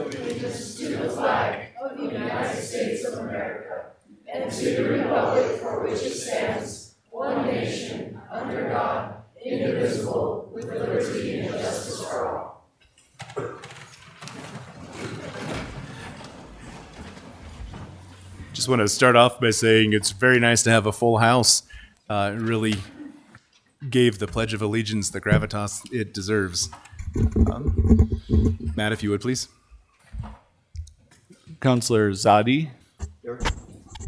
to the flag of the United States of America and to the republic for which it stands, one nation, under God, indivisible, with liberty and justice for all. Just want to start off by saying it's very nice to have a full house. It really gave the Pledge of Allegiance the gravitas it deserves. Matt, if you would, please. Councillor Zadi. Here.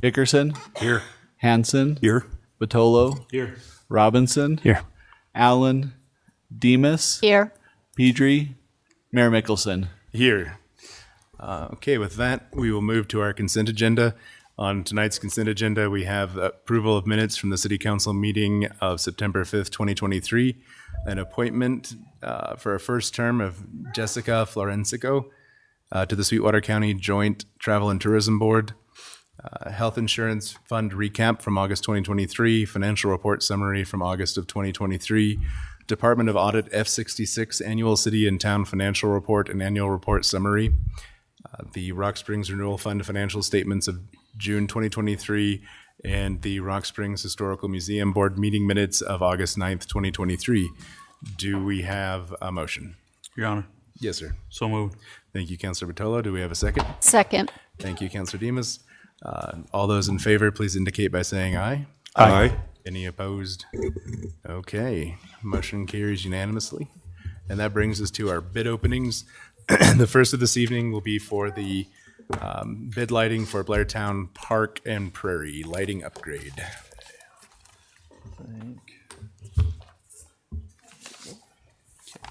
Hickerson. Here. Hanson. Here. Batolo. Here. Robinson. Here. Allen. Demas. Here. Pedri. Mayor Mickelson. Here. Okay, with that, we will move to our consent agenda. On tonight's consent agenda, we have approval of minutes from the City Council meeting of September 5th, 2023, an appointment for a first term of Jessica Florencico to the Sweetwater County Joint Travel and Tourism Board, health insurance fund recap from August 2023, financial report summary from August of 2023, Department of Audit F66 annual city and town financial report and annual report summary, the Rock Springs Renewal Fund financial statements of June 2023, and the Rock Springs Historical Museum Board meeting minutes of August 9th, 2023. Do we have a motion? Your Honor. Yes, sir. So moved. Thank you, Councilor Batolo. Do we have a second? Second. Thank you, Councilor Demas. All those in favor, please indicate by saying aye. Aye. Any opposed? Okay, motion carries unanimously. And that brings us to our bid openings. The first of this evening will be for the bid lighting for Blairtown Park and Prairie lighting upgrade.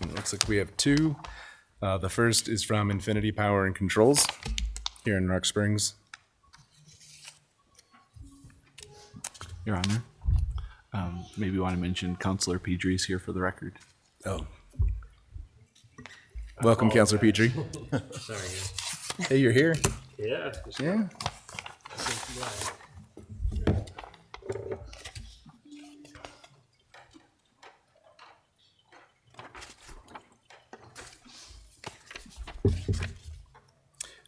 It looks like we have two. The first is from Infinity Power and Controls here in Rock Springs. Your Honor. Maybe you want to mention Councillor Pedri is here for the record. Oh. Welcome, Councilor Petrie. Sorry. Hey, you're here? Yeah. Yeah.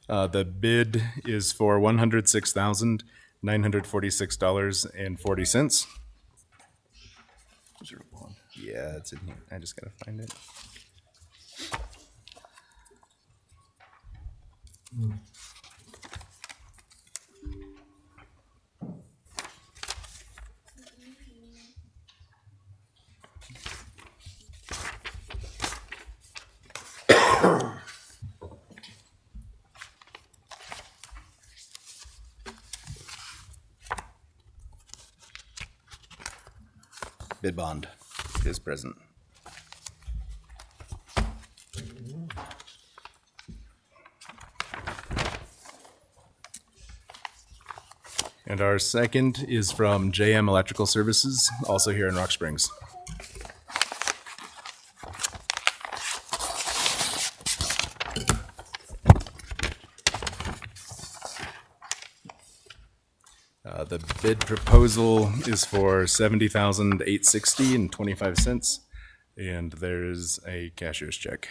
The bid is for $106,946.40. Yeah, it's in here. I just gotta find it. Bid bond is present. And our second is from JM Electrical Services, also here in Rock Springs. The bid proposal is for $70,860.25, and there's a cashier's check.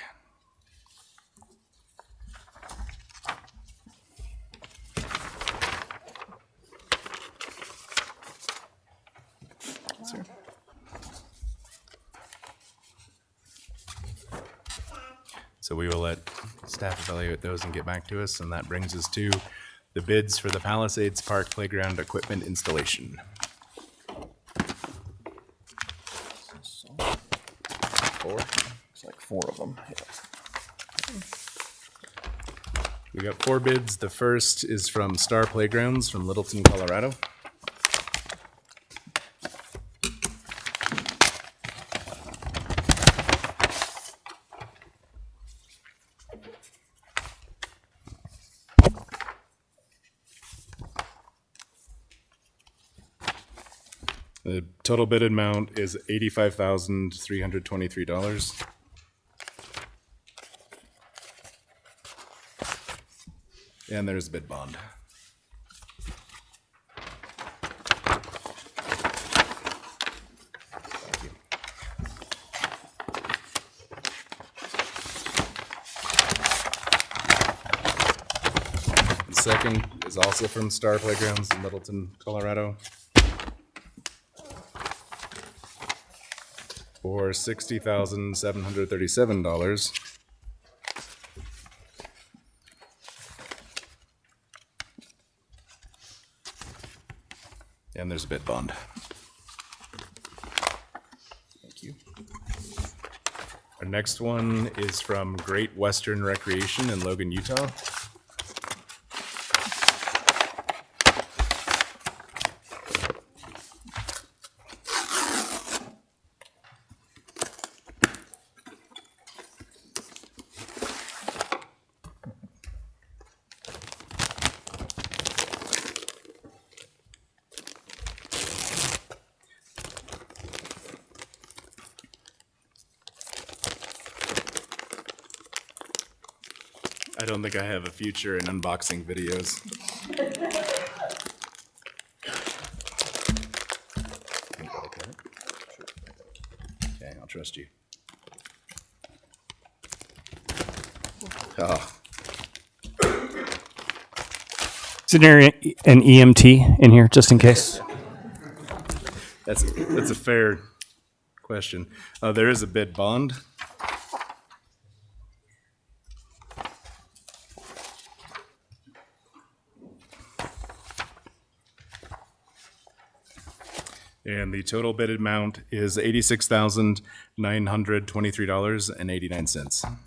Sir. So we will let staff evaluate those and get back to us, and that brings us to the bids for the Palisades Park Playground equipment installation. Four? It's like four of them. Yeah. We got four bids. The first is from Star Playgrounds from Littleton, Colorado. The total bid amount is $85,323. And there's bid bond. Thank you. second is also from Star Playgrounds in Littleton, Colorado, for $60,737. And there's a bid bond. Thank you. Our next one is from Great Western Recreation in Logan, Utah. I don't think I have a future in unboxing videos. Okay, I'll trust you. Oh, Is there an EMT in here, just in case? that's a fair question. There is a bid bond. And the total bid amount is $86,923.89.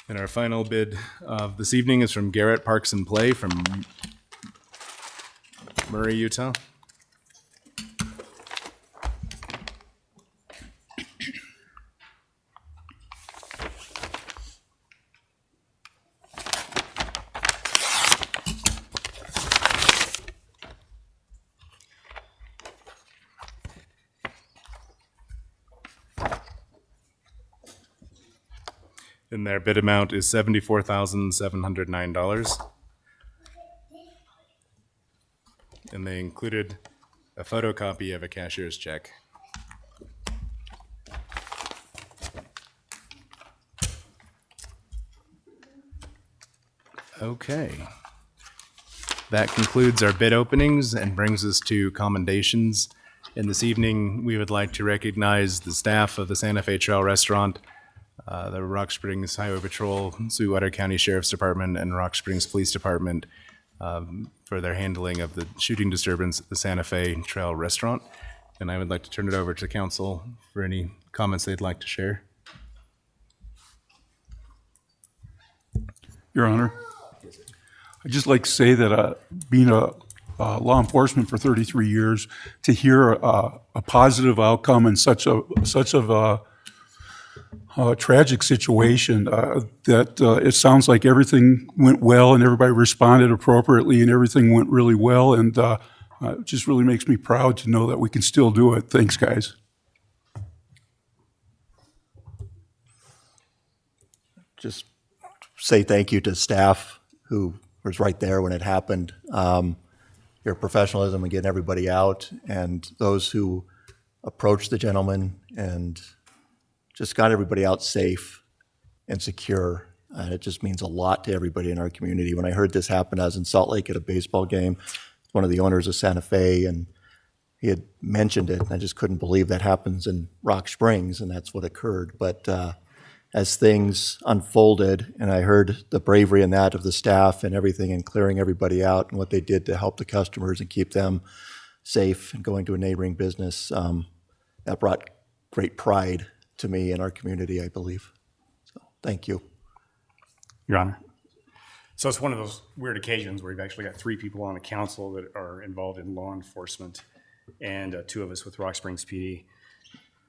And our final bid of this evening is from Garrett Parks and Play from Murray, Utah. And their bid amount is $74,709. And they included a photocopy of a cashier's check. Okay. That concludes our bid openings and brings us to commendations. And this evening, we would like to recognize the staff of the Santa Fe Trail Restaurant, the Rock Springs Highway Patrol, Sweetwater County Sheriff's Department, and Rock Springs Police Department for their handling of the shooting disturbance at the Santa Fe Trail Restaurant. And I would like to turn it over to council for any comments they'd like to share. Your Honor, I'd just like to say that being a law enforcement for 33 years, to hear a positive outcome in such a tragic situation, that it sounds like everything went well and everybody responded appropriately and everything went really well, and it just really makes me proud to know that we can still do it. Thanks, guys. Just say thank you to staff who was right there when it happened. Your professionalism in getting everybody out, and those who approached the gentleman and just got everybody out safe and secure. And it just means a lot to everybody in our community. When I heard this happen, I was in Salt Lake at a baseball game, one of the owners of Santa Fe, and he had mentioned it, and I just couldn't believe that happens in Rock Springs, and that's what occurred. But as things unfolded, and I heard the bravery in that of the staff and everything, and clearing everybody out, and what they did to help the customers and keep them safe and going to a neighboring business, that brought great pride to me and our community, I believe. So thank you. Your Honor. So it's one of those weird occasions where we've actually got 3 people on the council that are involved in law enforcement, and 2 of us with Rock Springs PD.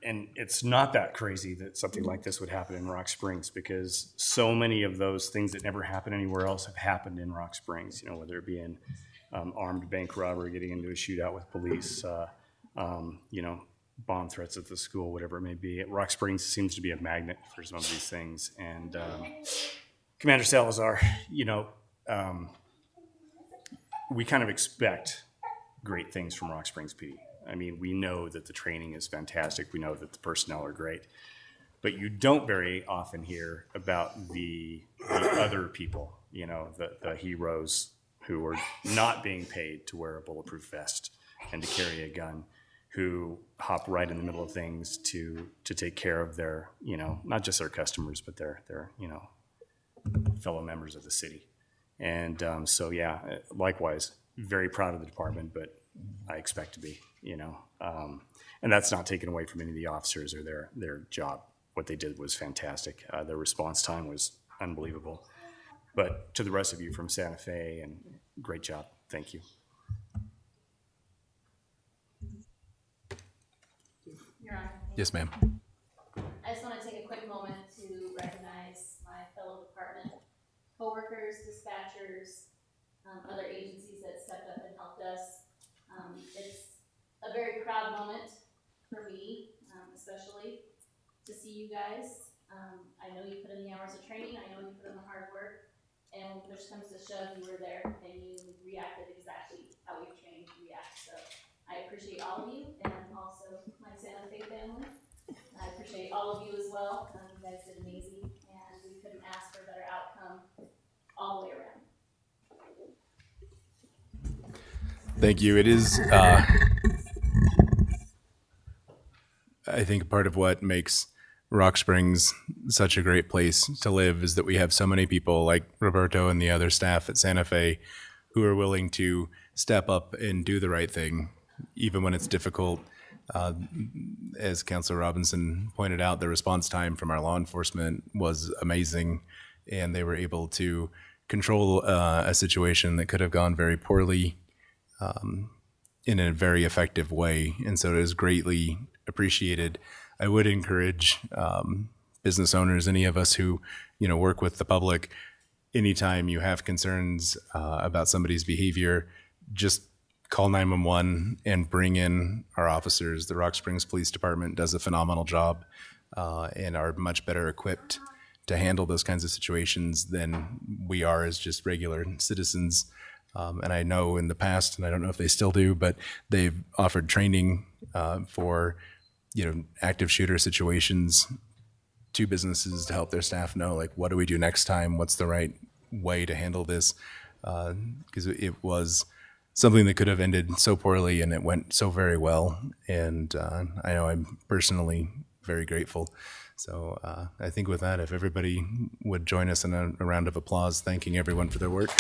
And it's not that crazy that something like this would happen in Rock Springs, because so many of those things that never happen anywhere else have happened in Rock Springs, you know, whether it be in armed bank robbery, getting into a shootout with police, you know, bomb threats at the school, whatever it may be. Rock Springs seems to be a magnet for some of these things. And Commander Salazar, you know, we kind of expect great things from Rock Springs PD. I mean, we know that the training is fantastic. We know that the personnel are great. but you don't very often hear about the other people, you know, the heroes who were not being paid to wear a bulletproof vest and to carry a gun, who hop right in the middle of things to take care of their, you know, not just their customers, but their you know, fellow members of the city. And so, yeah, likewise, very proud of the department, but I expect to be, you know. And that's not taken away from any of the officers or their job. What they did was fantastic. Their response time was unbelievable. But to the rest of you from Santa Fe, and great job. Thank you. Your Honor. Yes, ma'am. I just want to take a quick moment to recognize my fellow department coworkers, dispatchers, other agencies that stepped up and helped us. It's a very proud moment for me, especially to see you guys. I know you put in the hours of training. I know you put in the hard work. And when push comes to shove, you were there and you reacted exactly how we trained to react. So I appreciate all of you, and also my Santa Fe family. I appreciate all of you as well. You guys did amazing, and we couldn't ask for a better outcome all the way around. Thank you. It is, I think part of what makes Rock Springs such a great place to live is that we have so many people like Roberto and the other staff at Santa Fe who are willing to step up and do the right thing, even when it's difficult. As Councilor Robinson pointed out, the response time from our law enforcement was amazing, and they were able to control a situation that could have gone very poorly in a very effective way. And so it is greatly appreciated. I would encourage business owners, any of us who, you know, work with the public, anytime you have concerns about somebody's behavior, just call 911 and bring in our officers. The Rock Springs Police Department does a phenomenal job and are much better equipped to handle those kinds of situations than we are as just regular citizens. And I know in the past, and I don't know if they still do, but they've offered training for, you know, active shooter situations to businesses to help their staff know, like, what do we do next time? What's the right way to handle this? Because it was something that could have ended so poorly, and it went so very well. And I know I'm personally very grateful. So I think with that, if everybody would join us in a round of applause, thanking everyone for their work.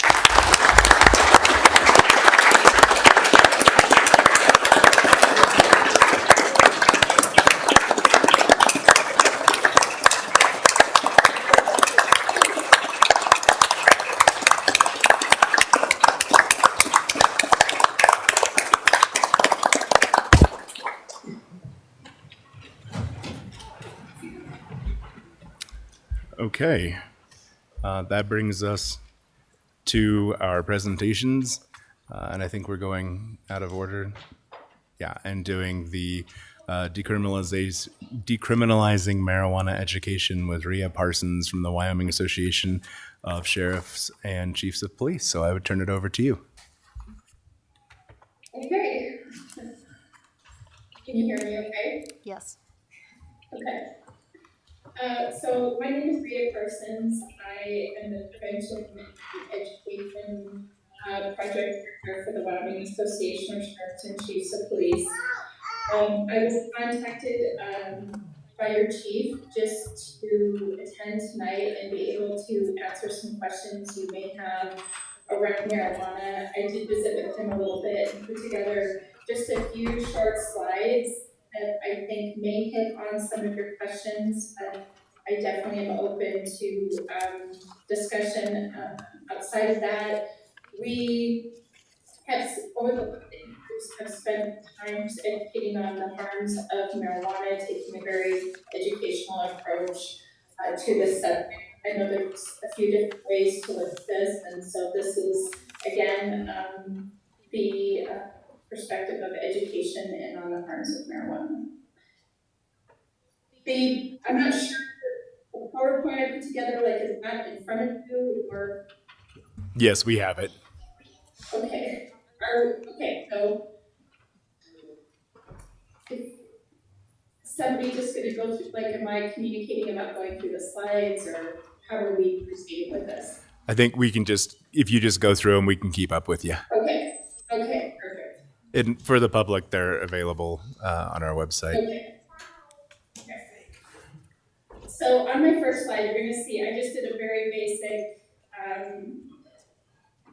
Okay, that brings us to our presentations, and I think we're going out of order. Yeah, and doing the decriminalizing marijuana education with Rhea Parsons from the Wyoming Association of Sheriffs and Chiefs of Police. So I would turn it over to you. Okay. Can you hear me okay? Yes. Okay. So my name is Rhea Parsons. I am the Prevention and Education Project Director for the Wyoming Association of Sheriffs and Chiefs of Police. I was contacted by your chief just to attend tonight and be able to answer some questions you may have around marijuana. I did visit with him a little bit and put together just a few short slides that I think may hit on some of your questions. I definitely am open to discussion outside of that. We have, over the years, have spent time educating on the harms of marijuana, taking a very educational approach to this subject. I know there's a few different ways to look at this, and so this is, again, the perspective of education and on the harms of marijuana. I'm not sure the PowerPoint I put together, like, is that in front of you, or? Yes, we have it. Okay. somebody just gonna go through, like, am I communicating about going through the slides, or how are we proceeding with this? I think we can just, if you just go through them, we can keep up with you. Okay, perfect. And for the public, they're available on our website. Okay. So on my first slide, you're gonna see, I just did a very basic,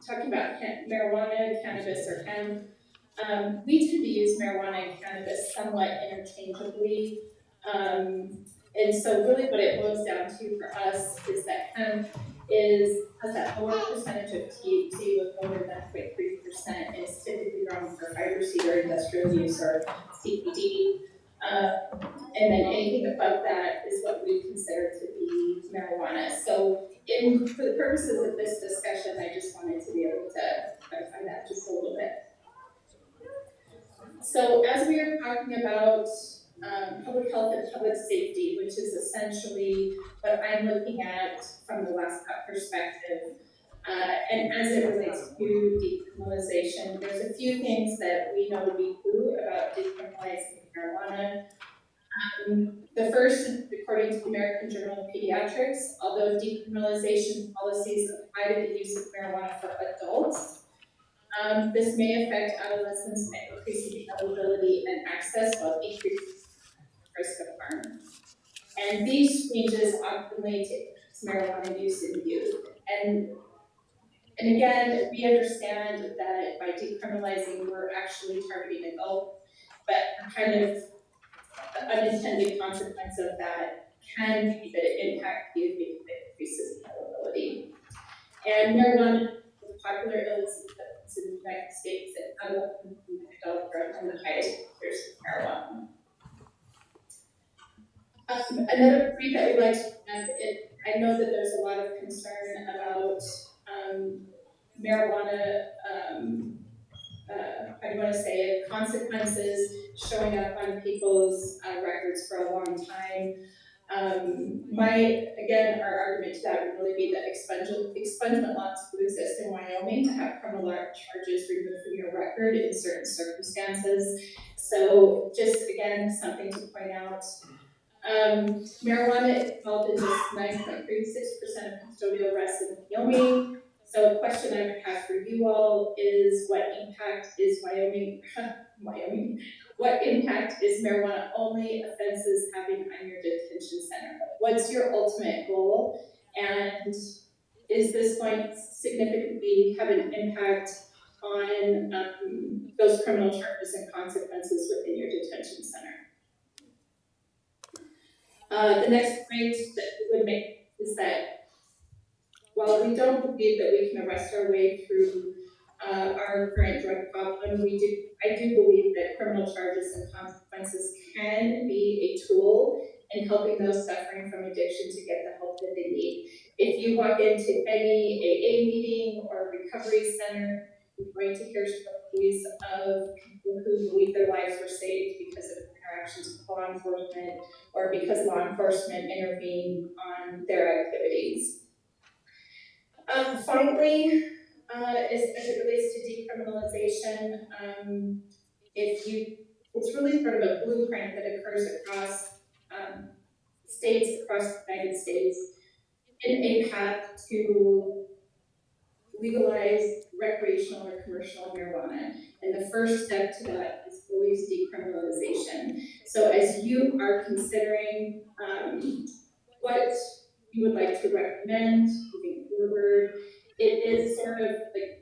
talking about marijuana, cannabis, or hemp. We tend to use marijuana and cannabis somewhat interchangeably. And so really what it boils down to for us is that hemp has that lower percentage of THC with more than 0.3%, and is typically grown for fiber seed or industrial use or CBD. And then anything above that is what we consider to be marijuana. So for the purposes of this discussion, I just wanted to be able to clarify that just a little bit. So as we are talking about public health and public safety, which is essentially what I'm looking at from the Last Cut perspective, and as it relates to decriminalization, there's a few things that we know to be true about decriminalizing marijuana. The first, according to the American Journal of Pediatrics, although decriminalization policies apply to the use of marijuana for adults, this may affect adolescents by increasing availability and access while decreasing risk of harm. And these changes often lead to increased marijuana use in youth. And again, we understand that by decriminalizing, we're actually targeting adults, but kind of the unintended consequence of that can be that it impacts youth because it increases availability. And marijuana is popular illness in the United States, and adolescents and adults are among the highest users of marijuana. Another point that we'd like to have, I know that there's a lot of concern about marijuana, how do you want to say it, consequences showing up on people's records for a long time. Our argument to that would really be that expungement laws do exist in Wyoming to have criminal charges removed from your record in certain circumstances. So just again, something to point out. Marijuana is involved in just 9.36% of custodial arrests in Wyoming. So a question I would have for you all is, what impact is what impact is marijuana only offenses having on your detention center? What's your ultimate goal? And is this going to significantly have an impact on those criminal charges and consequences within your detention center? The next point that we would make is that while we don't believe that we can arrest our way through our current drug problem, I do believe that criminal charges and consequences can be a tool in helping those suffering from addiction to get the help that they need. If you walk into any AA meeting or recovery center, you're going to hear stories of people who believe their lives were saved because of interactions with law enforcement, or because law enforcement intervened on their activities. Finally, as it relates to decriminalization, it's really sort of a blueprint that occurs across states across the United States in a path to legalize recreational or commercial marijuana. And the first step to that is always decriminalization. So as you are considering what you would like to recommend moving forward, it is sort of like,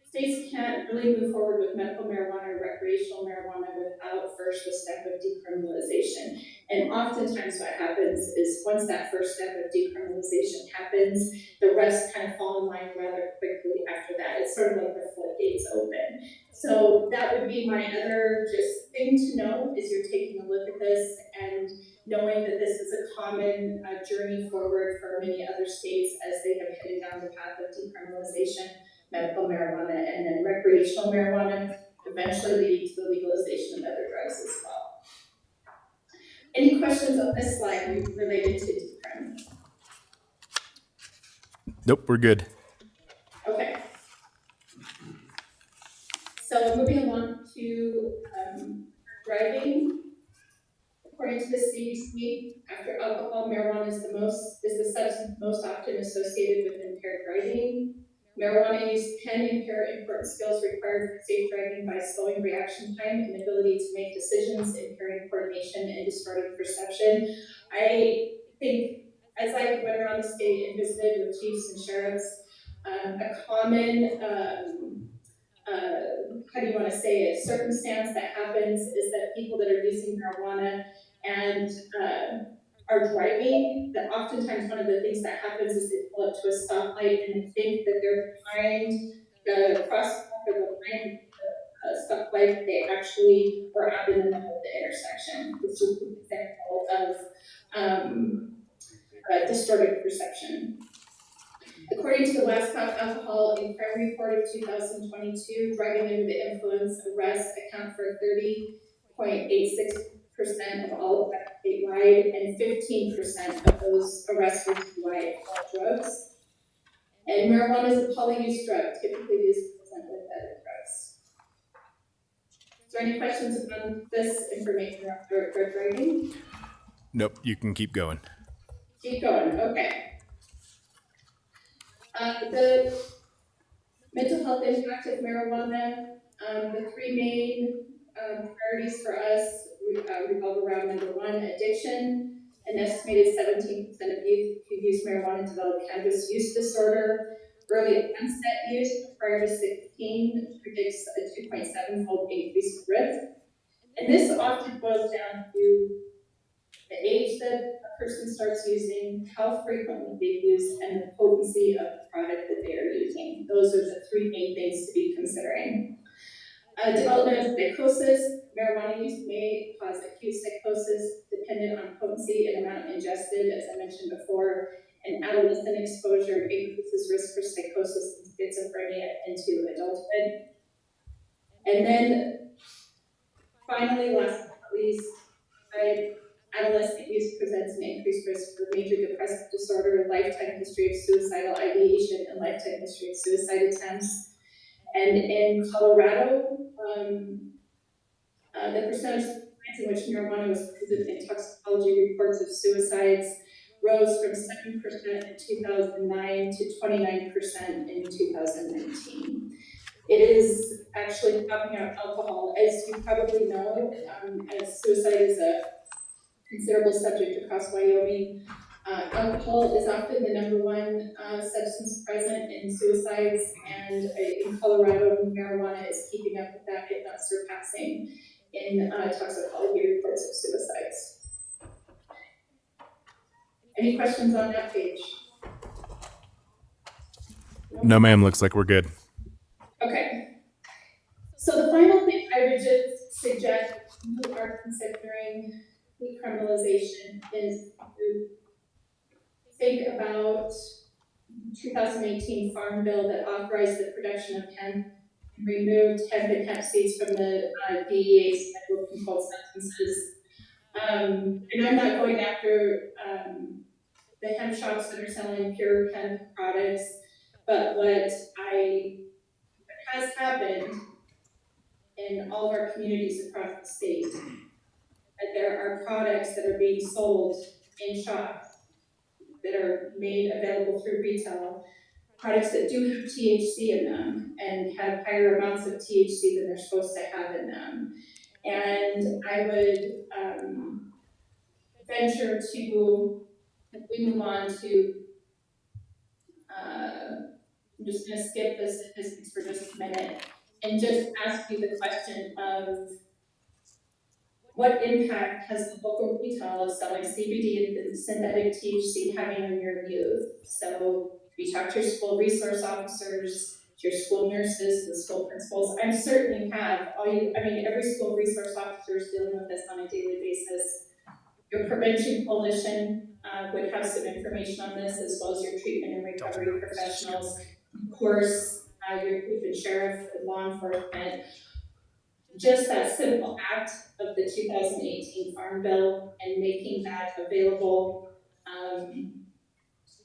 states can't really move forward with medical marijuana or recreational marijuana without first the step of decriminalization. And oftentimes what happens is once that first step of decriminalization happens, the rest kind of fall in line rather quickly after that. It's sort of like the floodgates open. So that would be my other just thing to know, is you're taking a look at this and knowing that this is a common journey forward for many other states as they have headed down the path of decriminalization, medical marijuana, and then recreational marijuana, eventually leading to the legalization of other drugs as well. Any questions on this slide related to decrim? Nope, we're good. Okay. So moving along to driving. According to the CDC, after alcohol, marijuana is the substance most often associated with impaired driving. Marijuana use can impair important skills required for safe driving by slowing reaction time and ability to make decisions, impairing coordination and distorting perception. I think as I went around the state and visited with chiefs and sheriffs, a common how do you want to say it, circumstance that happens is that people that are using marijuana and are driving, that oftentimes one of the things that happens is they pull up to a stoplight and they think that they're behind the crosswalk or the line stoplight. They actually are out in the middle of the intersection. This is an example of distorted perception. According to the West Coast Alcohol and Crime Report of 2022, driving under the influence arrests account for 30.86% of all arrests statewide, and 15% of those arrests were DUI for drugs. And marijuana is a poly-use drug, typically used present with other drugs. Is there any questions about this information about drug driving? Nope, you can keep going. Keep going, okay. The mental health impact of marijuana, the three main priorities for us revolve around number one, addiction. An estimated 17% of youth who use marijuana develop cannabis use disorder. Early onset use prior to 16 predicts a 2.7-fold increase in risk. And this often boils down to the age that a person starts using, how frequently they use, and the potency of the product that they are using. Those are the three main things to be considering. Development of psychosis. Marijuana use may cause acute psychosis dependent on potency and amount ingested, as I mentioned before. And adolescent exposure increases risk for psychosis and schizophrenia into adulthood. And then finally, last but not least, adolescent use presents an increased risk for major depressive disorder, lifetime history of suicidal ideation, and lifetime history of suicide attempts. And in Colorado, the percentage of times in which marijuana was present in toxicology reports of suicides rose from 7% in 2009 to 29% in 2019. It is actually topping out alcohol. As you probably know, as suicide is a considerable subject across Wyoming, alcohol is often the number one substance present in suicides, and in Colorado, marijuana is keeping up with that, if not surpassing, in toxicology reports of suicides. Any questions on that page? No, ma'am. Looks like we're good. Okay. So the final thing I would just suggest you are considering decriminalization is to think about 2018 Farm Bill that authorized the production of hemp and removed hemp and hemp seeds from the DEA schedule of controlled substances. And I'm not going after the hemp shops that are selling pure hemp products, but what has happened in all of our communities across the state, that there are products that are being sold in shops that are made available through retail, products that do have THC in them and have higher amounts of THC than they're supposed to have in them. And I would venture to, if we move on to, I'm just going to skip the statistics for just a minute and just ask you the question of what impact has the local retail of selling CBD and synthetic THC having on your youth? So we talk to your school resource officers, to your school nurses, the school principals. I certainly have every school resource officer is dealing with this on a daily basis. Your prevention coalition would have some information on this, as well as your treatment and recovery professionals. Of course, your chief and sheriff, law enforcement. Just that simple act of the 2018 Farm Bill and making that available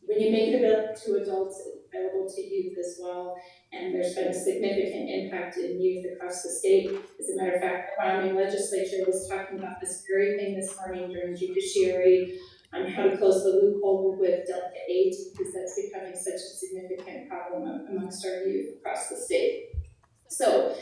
when you make it available to adults, it's available to youth as well. And there's been a significant impact in youth across the state. As a matter of fact, the Wyoming legislature was talking about this very thing this morning during judiciary on how to close the loophole with Delta 8, because that's becoming such a significant problem amongst our youth across the state. So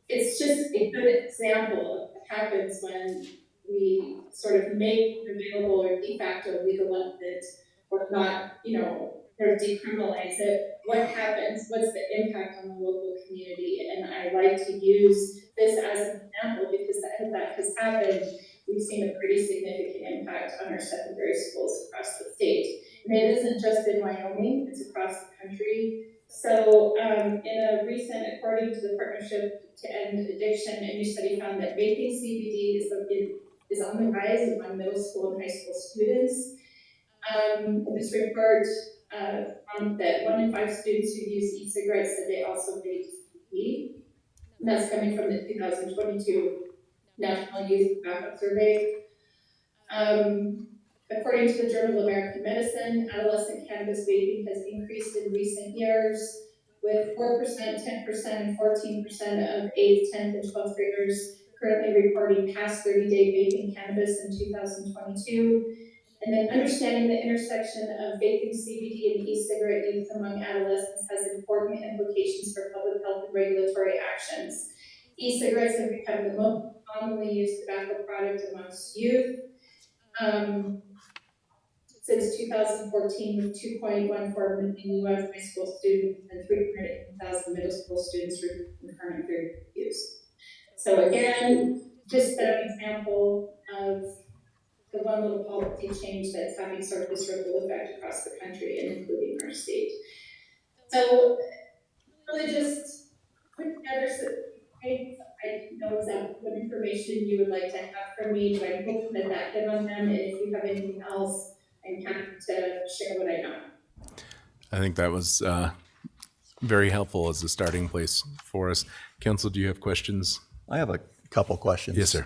it's just a good example of what happens when we sort of make available or de facto legalize it, or not, or decriminalize it. What happens? What's the impact on the local community? And I like to use this as an example because that has happened. We've seen a pretty significant impact on our secondary schools across the state. And it isn't just in Wyoming, it's across the country. So in a recent, according to the Partnership to End Addiction, a new study found that vaping CBD is on the rise among middle school and high school students. This report found that 1 in 5 students who use e-cigarettes said they also vape CBD. And that's coming from the 2022 National Youth Tobacco Survey. According to the Journal of American Medicine, adolescent cannabis vaping has increased in recent years, with 4%, 10%, and 14% of 8th, 10th, and 12th graders currently reporting past 30-day vaping cannabis in 2022. And then understanding the intersection of vaping CBD and e-cigarette use among adolescents has important implications for public health and regulatory actions. E-cigarettes have become the most commonly used tobacco product amongst youth. Since 2014, with 2.14 million U.S. high school students and 300,000 middle school students with current use. So again, just an example of the one little policy change that's having sort of this ripple effect across the country and including our state. So really just put together some things. I know exactly what information you would like to have from me, but I'm hoping that hit on them. And if you have anything else, I'm happy to share what I know. I think that was very helpful as a starting place for us. Council, do you have questions? I have a couple questions. Yes, sir.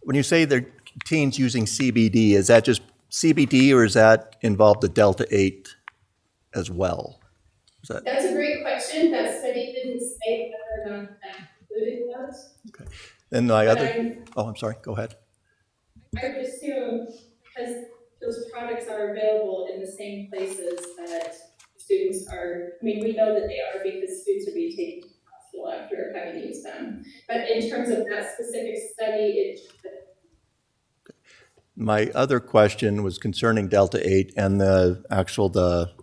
When you say they're teens using CBD, is that just CBD or is that involve the Delta 8 as well? That's a great question. That study didn't say whether or not that included those. Okay. Then my other, I'm sorry, go ahead. I would assume because those products are available in the same places that students are, we know that they are because students are being taken to the hospital after having used them. But in terms of that specific study, My other question was concerning Delta 8 and the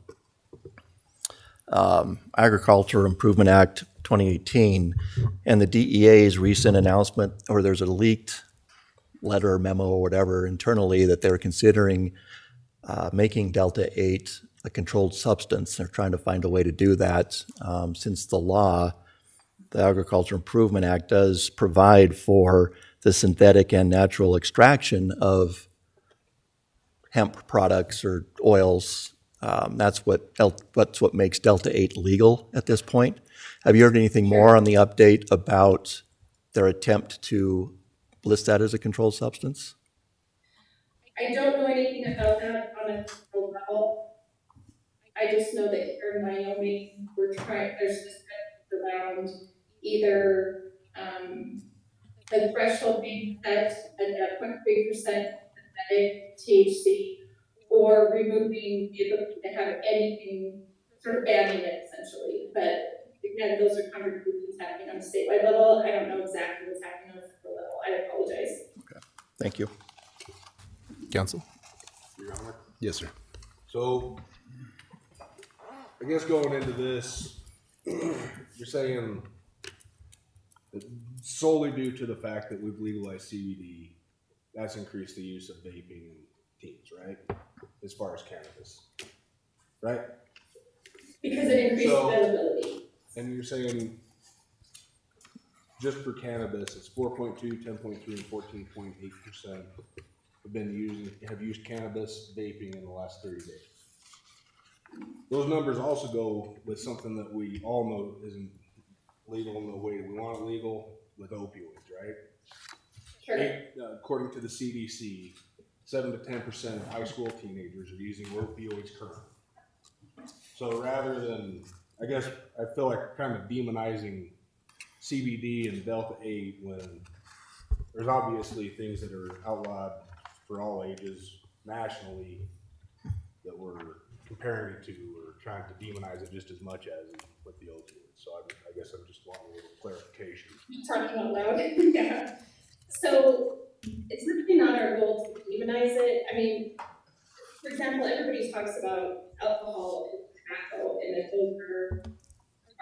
Agriculture Improvement Act 2018 and the DEA's recent announcement, or there's a leaked letter, memo, or whatever internally that they're considering making Delta 8 a controlled substance. They're trying to find a way to do that since the law, the Agriculture Improvement Act, does provide for the synthetic and natural extraction of hemp products or oils. That's what makes Delta 8 legal at this point. Have you heard anything more on the update about their attempt to list that as a controlled substance? I don't know anything about that on a federal level. I just know that here in Wyoming, there's discussions around either the threshold being set at 0.3% synthetic THC or removing the ability to have anything, sort of banning it essentially. But again, those are conversations happening on a statewide level. I don't know exactly what's happening on a federal level. I apologize. Okay, thank you. Council? Your Honor. Yes, sir. So, I guess going into this, you're saying that solely due to the fact that we've legalized CBD, that's increased the use of vaping in teens, right? As far as cannabis, right? Because it increased availability. And you're saying just for cannabis, it's 4.2, 10.3, and 14.8% have used cannabis vaping in the last 30 days. Those numbers also go with something that we all know isn't legal in the way we want it legal, with opioids, right? Sure. According to the CDC, 7 to 10% of high school teenagers are using opioids currently. So rather than, I guess, I feel like we're kind of demonizing CBD and Delta 8 when there's obviously things that are outlawed for all ages nationally that we're comparing it to or trying to demonize it just as much as with the opioids. So I guess I'm just wanting a little clarification. Talking out loud, yeah. So it's really not our goal to demonize it. I mean, for example, everybody talks about alcohol and tobacco and that those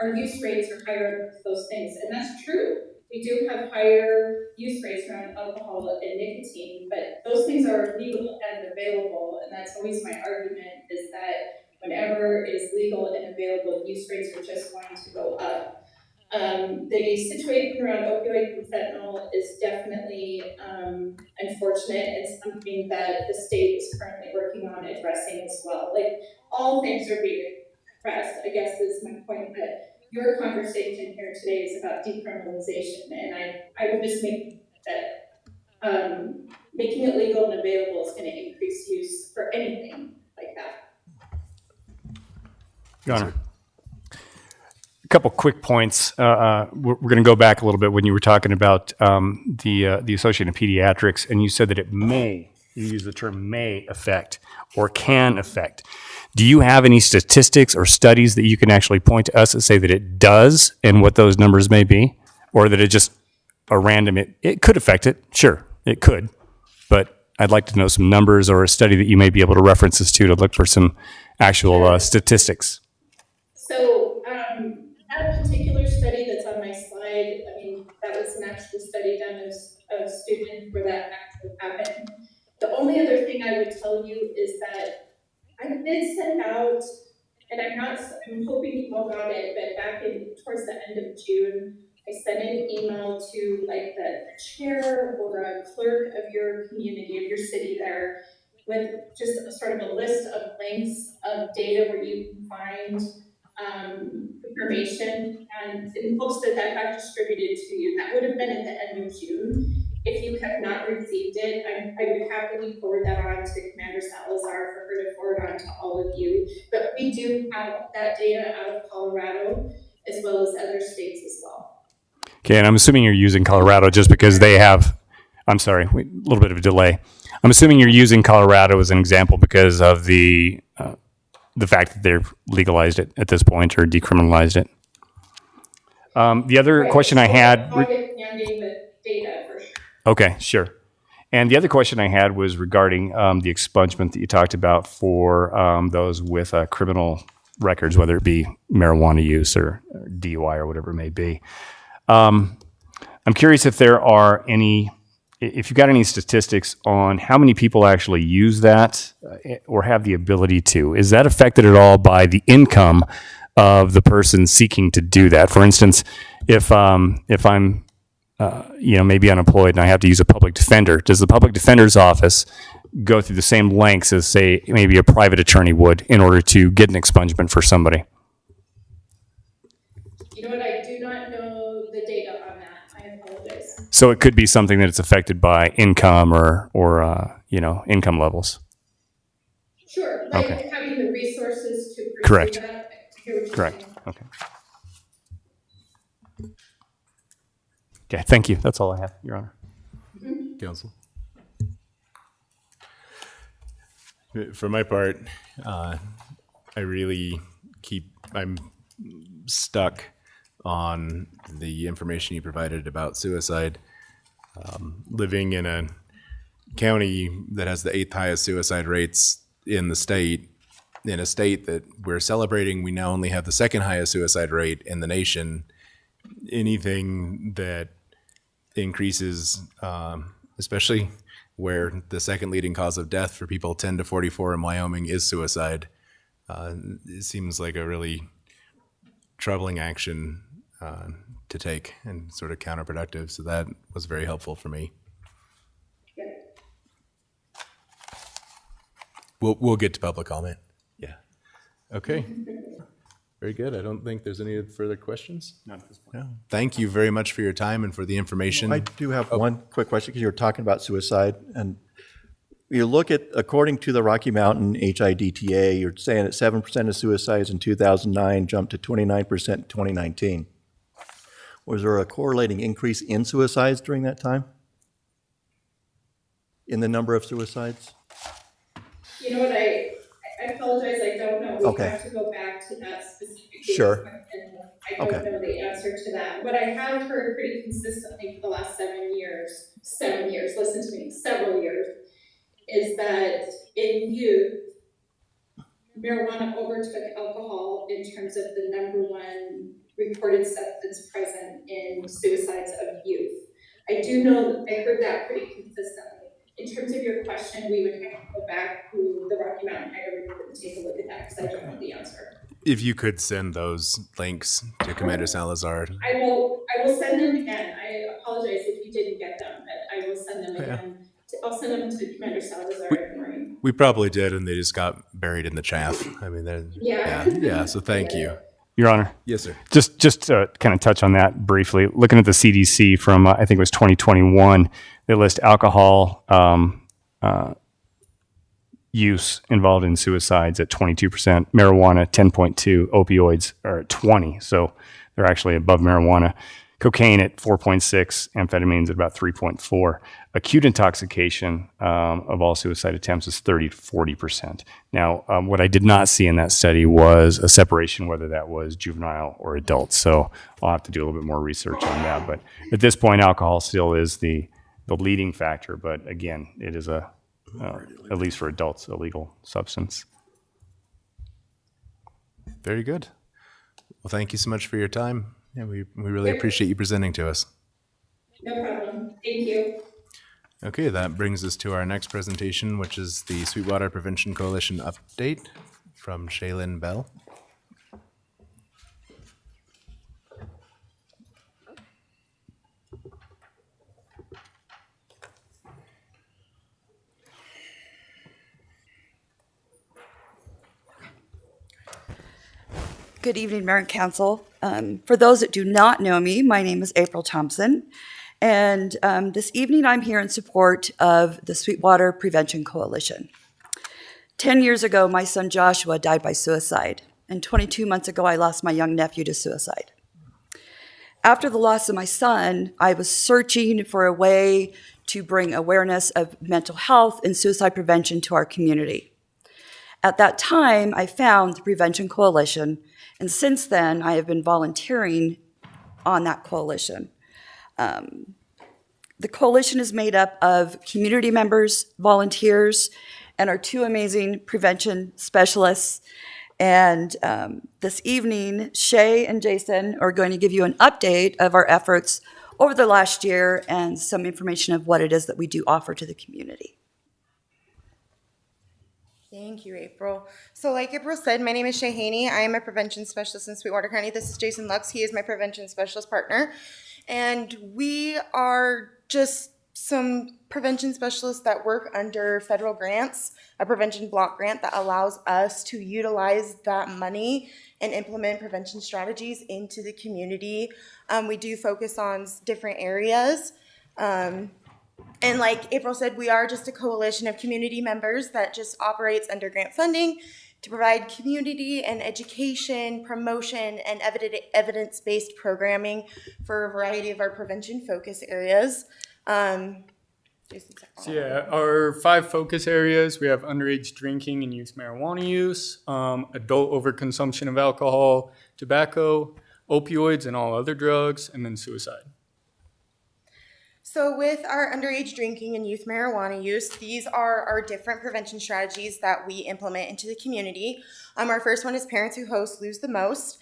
our use rates are higher than those things, and that's true. We do have higher use rates around alcohol and nicotine, but those things are legal and available, and that's always my argument is that whenever it is legal and available, use rates are just going to go up. The situation around opioid and fentanyl is definitely unfortunate and something that the state is currently working on addressing as well. Like, all things are being addressed, I guess is my point, but your conversation here today is about decriminalization, and I would just make that making it legal and available is going to increase use for anything like that. Your Honor. A couple quick points. We're going to go back a little bit when you were talking about the Association of Pediatrics, and you said that it may, you use the term may affect or can affect. Do you have any statistics or studies that you can actually point to us that say that it does and what those numbers may be? Or that it just a random, it could affect it, sure, it could. But I'd like to know some numbers or a study that you may be able to reference us to look for some actual statistics. So that particular study that's on my slide, I mean, that was an actual study done of students where that actually happened. The only other thing I would tell you is that I did send out, and I'm hoping you all got it, but towards the end of June, I sent an email to like the chair or a clerk of your community, of your city there, with just sort of a list of links of data where you can find information, and in hopes that that got distributed to you. That would have been at the end of June. If you have not received it, I would happily forward that on to Commander Salazar for her to forward on to all of you. But we do have that data out of Colorado as well as other states as well. Okay, and I'm assuming you're using Colorado just because they have, I'm sorry, a little bit of a delay. I'm assuming you're using Colorado as an example because of the fact that they've legalized it at this point or decriminalized it. The other question I had. I'll get Andy with data for sure. Okay, sure. And the other question I had was regarding the expungement that you talked about for those with criminal records, whether it be marijuana use or DUI or whatever it may be. I'm curious if there are if you've got any statistics on how many people actually use that or have the ability to. Is that affected at all by the income of the person seeking to do that? For instance, if I'm maybe unemployed and I have to use a public defender, does the public defender's office go through the same lengths as, say, maybe a private attorney would in order to get an expungement for somebody? You know what, I do not know the data on that. I apologize. So it could be something that it's affected by income or income levels. Sure, like Okay. having the resources to pursue Correct. that. I hear what you're Correct. saying. Okay. Okay, thank you. That's all I have, Your Honor. Counsel. For my part, I'm stuck on the information you provided about suicide. Living in a county that has the 8th highest suicide rates in the state, in a state that we're celebrating, we now only have the 2nd highest suicide rate in the nation. Anything that increases, especially where the second leading cause of death for people 10 to 44 in Wyoming is suicide, it seems like a really troubling action to take and sort of counterproductive. So that was very helpful for me. Yeah. We'll get to public comment. Yeah. Okay. Very good. I don't think there's any further questions. Not at this point. No. Thank you very much for your time and for the information. I do have one quick question, because you were talking about suicide, and you look at, according to the Rocky Mountain HIDTA, you're saying that 7% of suicides in 2009 jumped to 29% in 2019. Was there a correlating increase in suicides during that time? In the number of suicides? You know what, I apologize, I don't know. We Okay. have to go back to that specific. Sure. And I don't Okay. know the answer to that. What I have heard pretty consistently for the last 7 years, listen to me, several years, is that in youth, marijuana overtook alcohol in terms of the number one reported substance present in suicides of youth. I do know, I heard that pretty consistently. In terms of your question, we would have to go back to the Rocky Mountain Higher Report and take a look at that because I don't know the answer. If you could send those links to Commander Salazar. I will send them again. I apologize if you didn't get them, but I will send them again. I'll send them to Commander Salazar and Maureen. We probably did, and they just got buried in the chaff. I mean, yeah. So thank you. Your Honor. Yes, sir. Just to kind of touch on that briefly, looking at the CDC from, I think it was 2021, they list alcohol use involved in suicides at 22%, marijuana 10.2, opioids are at 20, so they're actually above marijuana. Cocaine at 4.6, amphetamines at about 3.4. Acute intoxication of all suicide attempts is 30 to 40%. Now, what I did not see in that study was a separation, whether that was juvenile or adult. So I'll have to do a little bit more research on that. But at this point, alcohol still is the leading factor. But again, it is at least for adults, a legal substance. Very good. Well, thank you so much for your time. Yeah, we really appreciate you presenting to us. No problem. Thank you. Okay, that brings us to our next presentation, which is the Sweetwater Prevention Coalition update from Shaylin Bell. Good evening, Mayor and Council. For those that do not know me, my name is April Thompson, and this evening I'm here in support of the Sweetwater Prevention Coalition. 10 years ago, my son Joshua died by suicide, and 22 months ago, I lost my young nephew to suicide. After the loss of my son, I was searching for a way to bring awareness of mental health and suicide prevention to our community. At that time, I found the Prevention Coalition, and since then, I have been volunteering on that coalition. The coalition is made up of community members, volunteers, and our two amazing prevention specialists. And this evening, Shay and Jason are going to give you an update of our efforts over the last year and some information of what it is that we do offer to the community. Thank you, April. So like April said, my name is Shay Haney. I am a prevention specialist in Sweetwater County. This is Jason Lux. He is my prevention specialist partner. And we are just some prevention specialists that work under federal grants, a prevention block grant that allows us to utilize that money and implement prevention strategies into the community. We do focus on different areas. And like April said, we are just a coalition of community members that just operates under grant funding to provide community and education, promotion, and evidence-based programming for a variety of our prevention focus areas. So yeah, our 5 focus areas, we have underage drinking and youth marijuana use, adult overconsumption of alcohol, tobacco, opioids and all other drugs, and then suicide. So with our underage drinking and youth marijuana use, these are our different prevention strategies that we implement into the community. Our first one is Parents Who Host Lose the Most.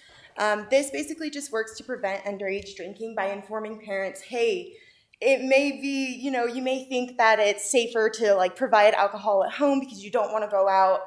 This basically just works to prevent underage drinking by informing parents, hey, it may be, you may think that it's safer to like provide alcohol at home because you don't want to go out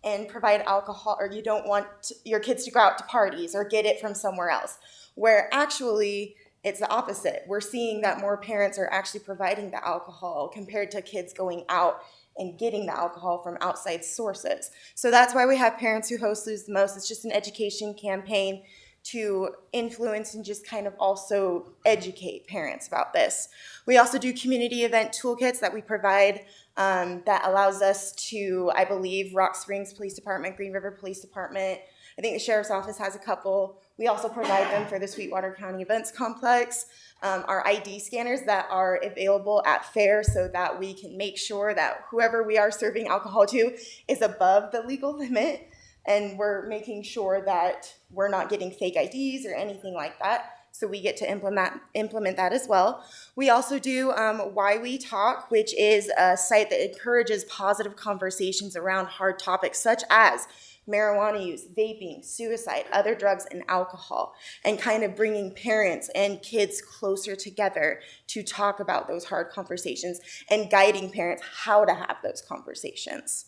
and provide alcohol, or you don't want your kids to go out to parties or get it from somewhere else, where actually it's the opposite. We're seeing that more parents are actually providing the alcohol compared to kids going out and getting the alcohol from outside sources. So that's why we have Parents Who Host Lose the Most. It's just an education campaign to influence and just kind of also educate parents about this. We also do community event toolkits that we provide that allows us to, I believe, Rock Springs Police Department, Green River Police Department, I think the Sheriff's Office has a couple. We also provide them for the Sweetwater County Events Complex. Our ID scanners that are available at fair so that we can make sure that whoever we are serving alcohol to is above the legal limit, and we're making sure that we're not getting fake IDs or anything like that. So we get to implement that as well. We also do Why We Talk, which is a site that encourages positive conversations around hard topics such as marijuana use, vaping, suicide, other drugs, and alcohol, and kind of bringing parents and kids closer together to talk about those hard conversations and guiding parents how to have those conversations.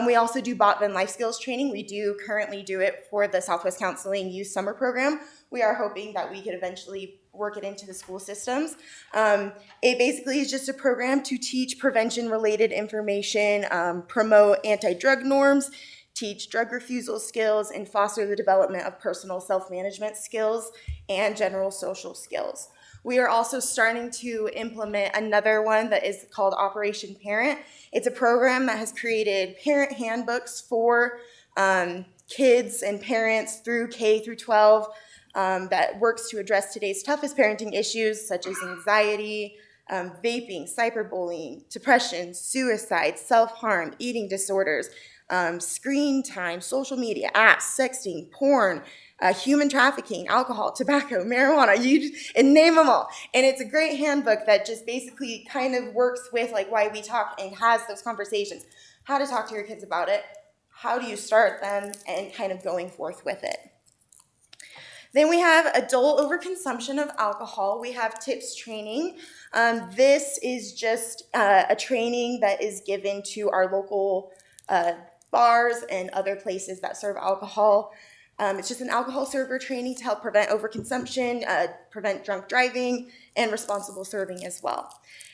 We also do Botvan life skills training. We do currently do it for the Southwest Counseling Youth Summer Program. We are hoping that we could eventually work it into the school systems. It basically is just a program to teach prevention-related information, promote anti-drug norms, teach drug refusal skills, and foster the development of personal self-management skills and general social skills. We are also starting to implement another one that is called Operation Parent. It's a program that has created parent handbooks for kids and parents through K through 12 that works to address today's toughest parenting issues such as anxiety, vaping, cyberbullying, depression, suicide, self-harm, eating disorders, screen time, social media, apps, sexting, porn, human trafficking, alcohol, tobacco, marijuana, and name them all. And it's a great handbook that just basically kind of works with like Why We Talk and has those conversations. How to talk to your kids about it, how do you start them, and kind of going forth with it. Then we have adult overconsumption of alcohol. We have TIPS training. This is just a training that is given to our local bars and other places that serve alcohol. It's just an alcohol server training to help prevent overconsumption, prevent drunk driving, and responsible serving as well.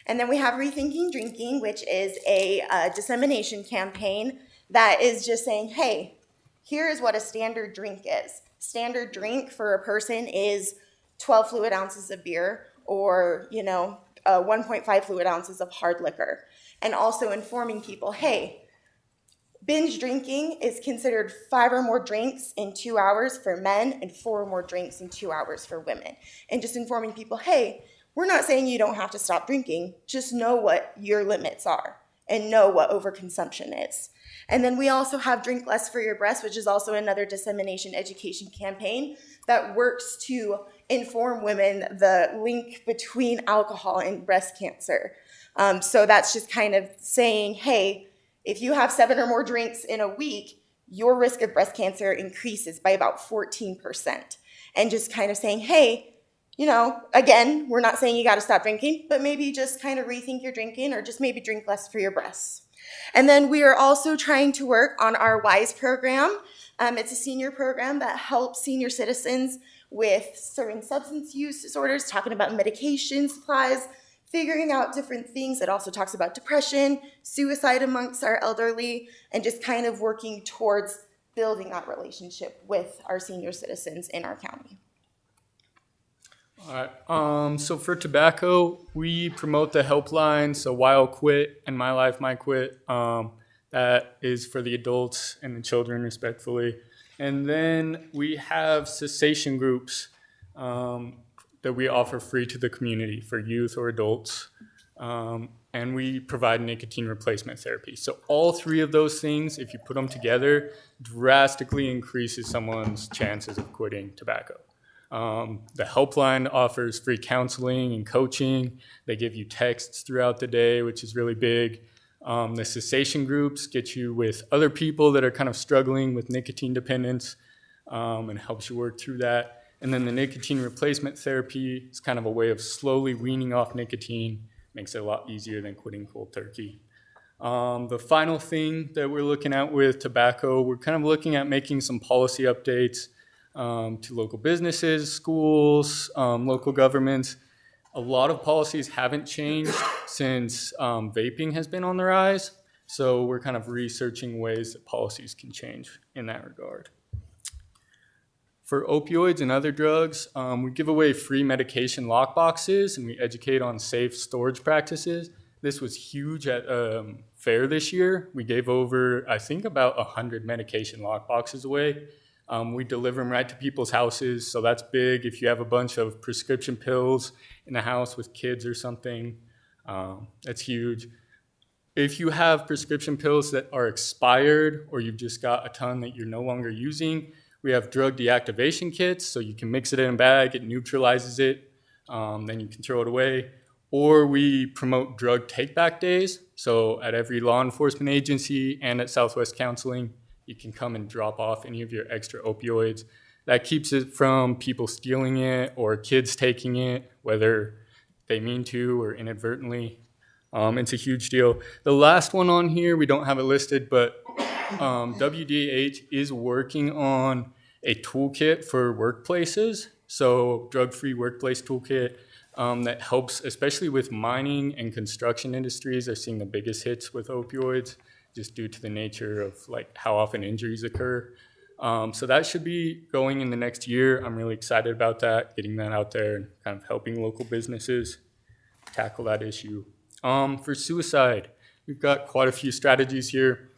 And then we have Rethinking Drinking, which is a dissemination campaign that is just saying, hey, here is what a standard drink is. Standard drink for a person is 12 fluid ounces of beer or, 1.5 fluid ounces of hard liquor. And also informing people, hey, binge drinking is considered 5 or more drinks in 2 hours for men and 4 or more drinks in 2 hours for women. And just informing people, hey, we're not saying you don't have to stop drinking, just know what your limits are and know what overconsumption is. And then we also have Drink Less for Your Breast, which is also another dissemination education campaign that works to inform women the link between alcohol and breast cancer. So that's just kind of saying, hey, if you have 7 or more drinks in a week, your risk of breast cancer increases by about 14%. And just kind of saying, hey, again, we're not saying you got to stop drinking, but maybe just kind of rethink your drinking or just maybe drink less for your breasts. And then we are also trying to work on our WISE program. It's a senior program that helps senior citizens with certain substance use disorders, talking about medication supplies, figuring out different things. It also talks about depression, suicide amongst our elderly, and just kind of working towards building that relationship with our senior citizens in our county. All right. So for tobacco, we promote the helpline. So While Quit and My Life, My Quit. That is for the adults and the children, respectfully. And then we have cessation groups that we offer free to the community for youth or adults. And we provide nicotine replacement therapy. So all 3 of those things, if you put them together, drastically increases someone's chances of quitting tobacco. The helpline offers free counseling and coaching. They give you texts throughout the day, which is really big. The cessation groups get you with other people that are kind of struggling with nicotine dependence and helps you work through that. And then the nicotine replacement therapy is kind of a way of slowly weaning off nicotine. Makes it a lot easier than quitting cold turkey. The final thing that we're looking at with tobacco, we're kind of looking at making some policy updates to local businesses, schools, local governments. A lot of policies haven't changed since vaping has been on the rise. So we're kind of researching ways that policies can change in that regard. For opioids and other drugs, we give away free medication lockboxes and we educate on safe storage practices. This was huge at fair this year. We gave over, I think, about 100 medication lockboxes away. We deliver them right to people's houses, so that's big. If you have a bunch of prescription pills in the house with kids or something, that's huge. If you have prescription pills that are expired or you've just got a ton that you're no longer using, we have drug deactivation kits, so you can mix it in a bag, it neutralizes it, then you can throw it away. Or we promote drug take-back days, so at every law enforcement agency and at Southwest Counseling, you can come and drop off any of your extra opioids. That keeps it from people stealing it or kids taking it, whether they mean to or inadvertently. It's a huge deal. The last one on here, we don't have it listed, but WDH is working on a toolkit for workplaces, so drug-free workplace toolkit that helps, especially with mining and construction industries are seeing the biggest hits with opioids, just due to the nature of like how often injuries occur. So that should be going in the next year. I'm really excited about that, getting that out there and kind of helping local businesses tackle that issue. For suicide, we've got quite a few strategies here.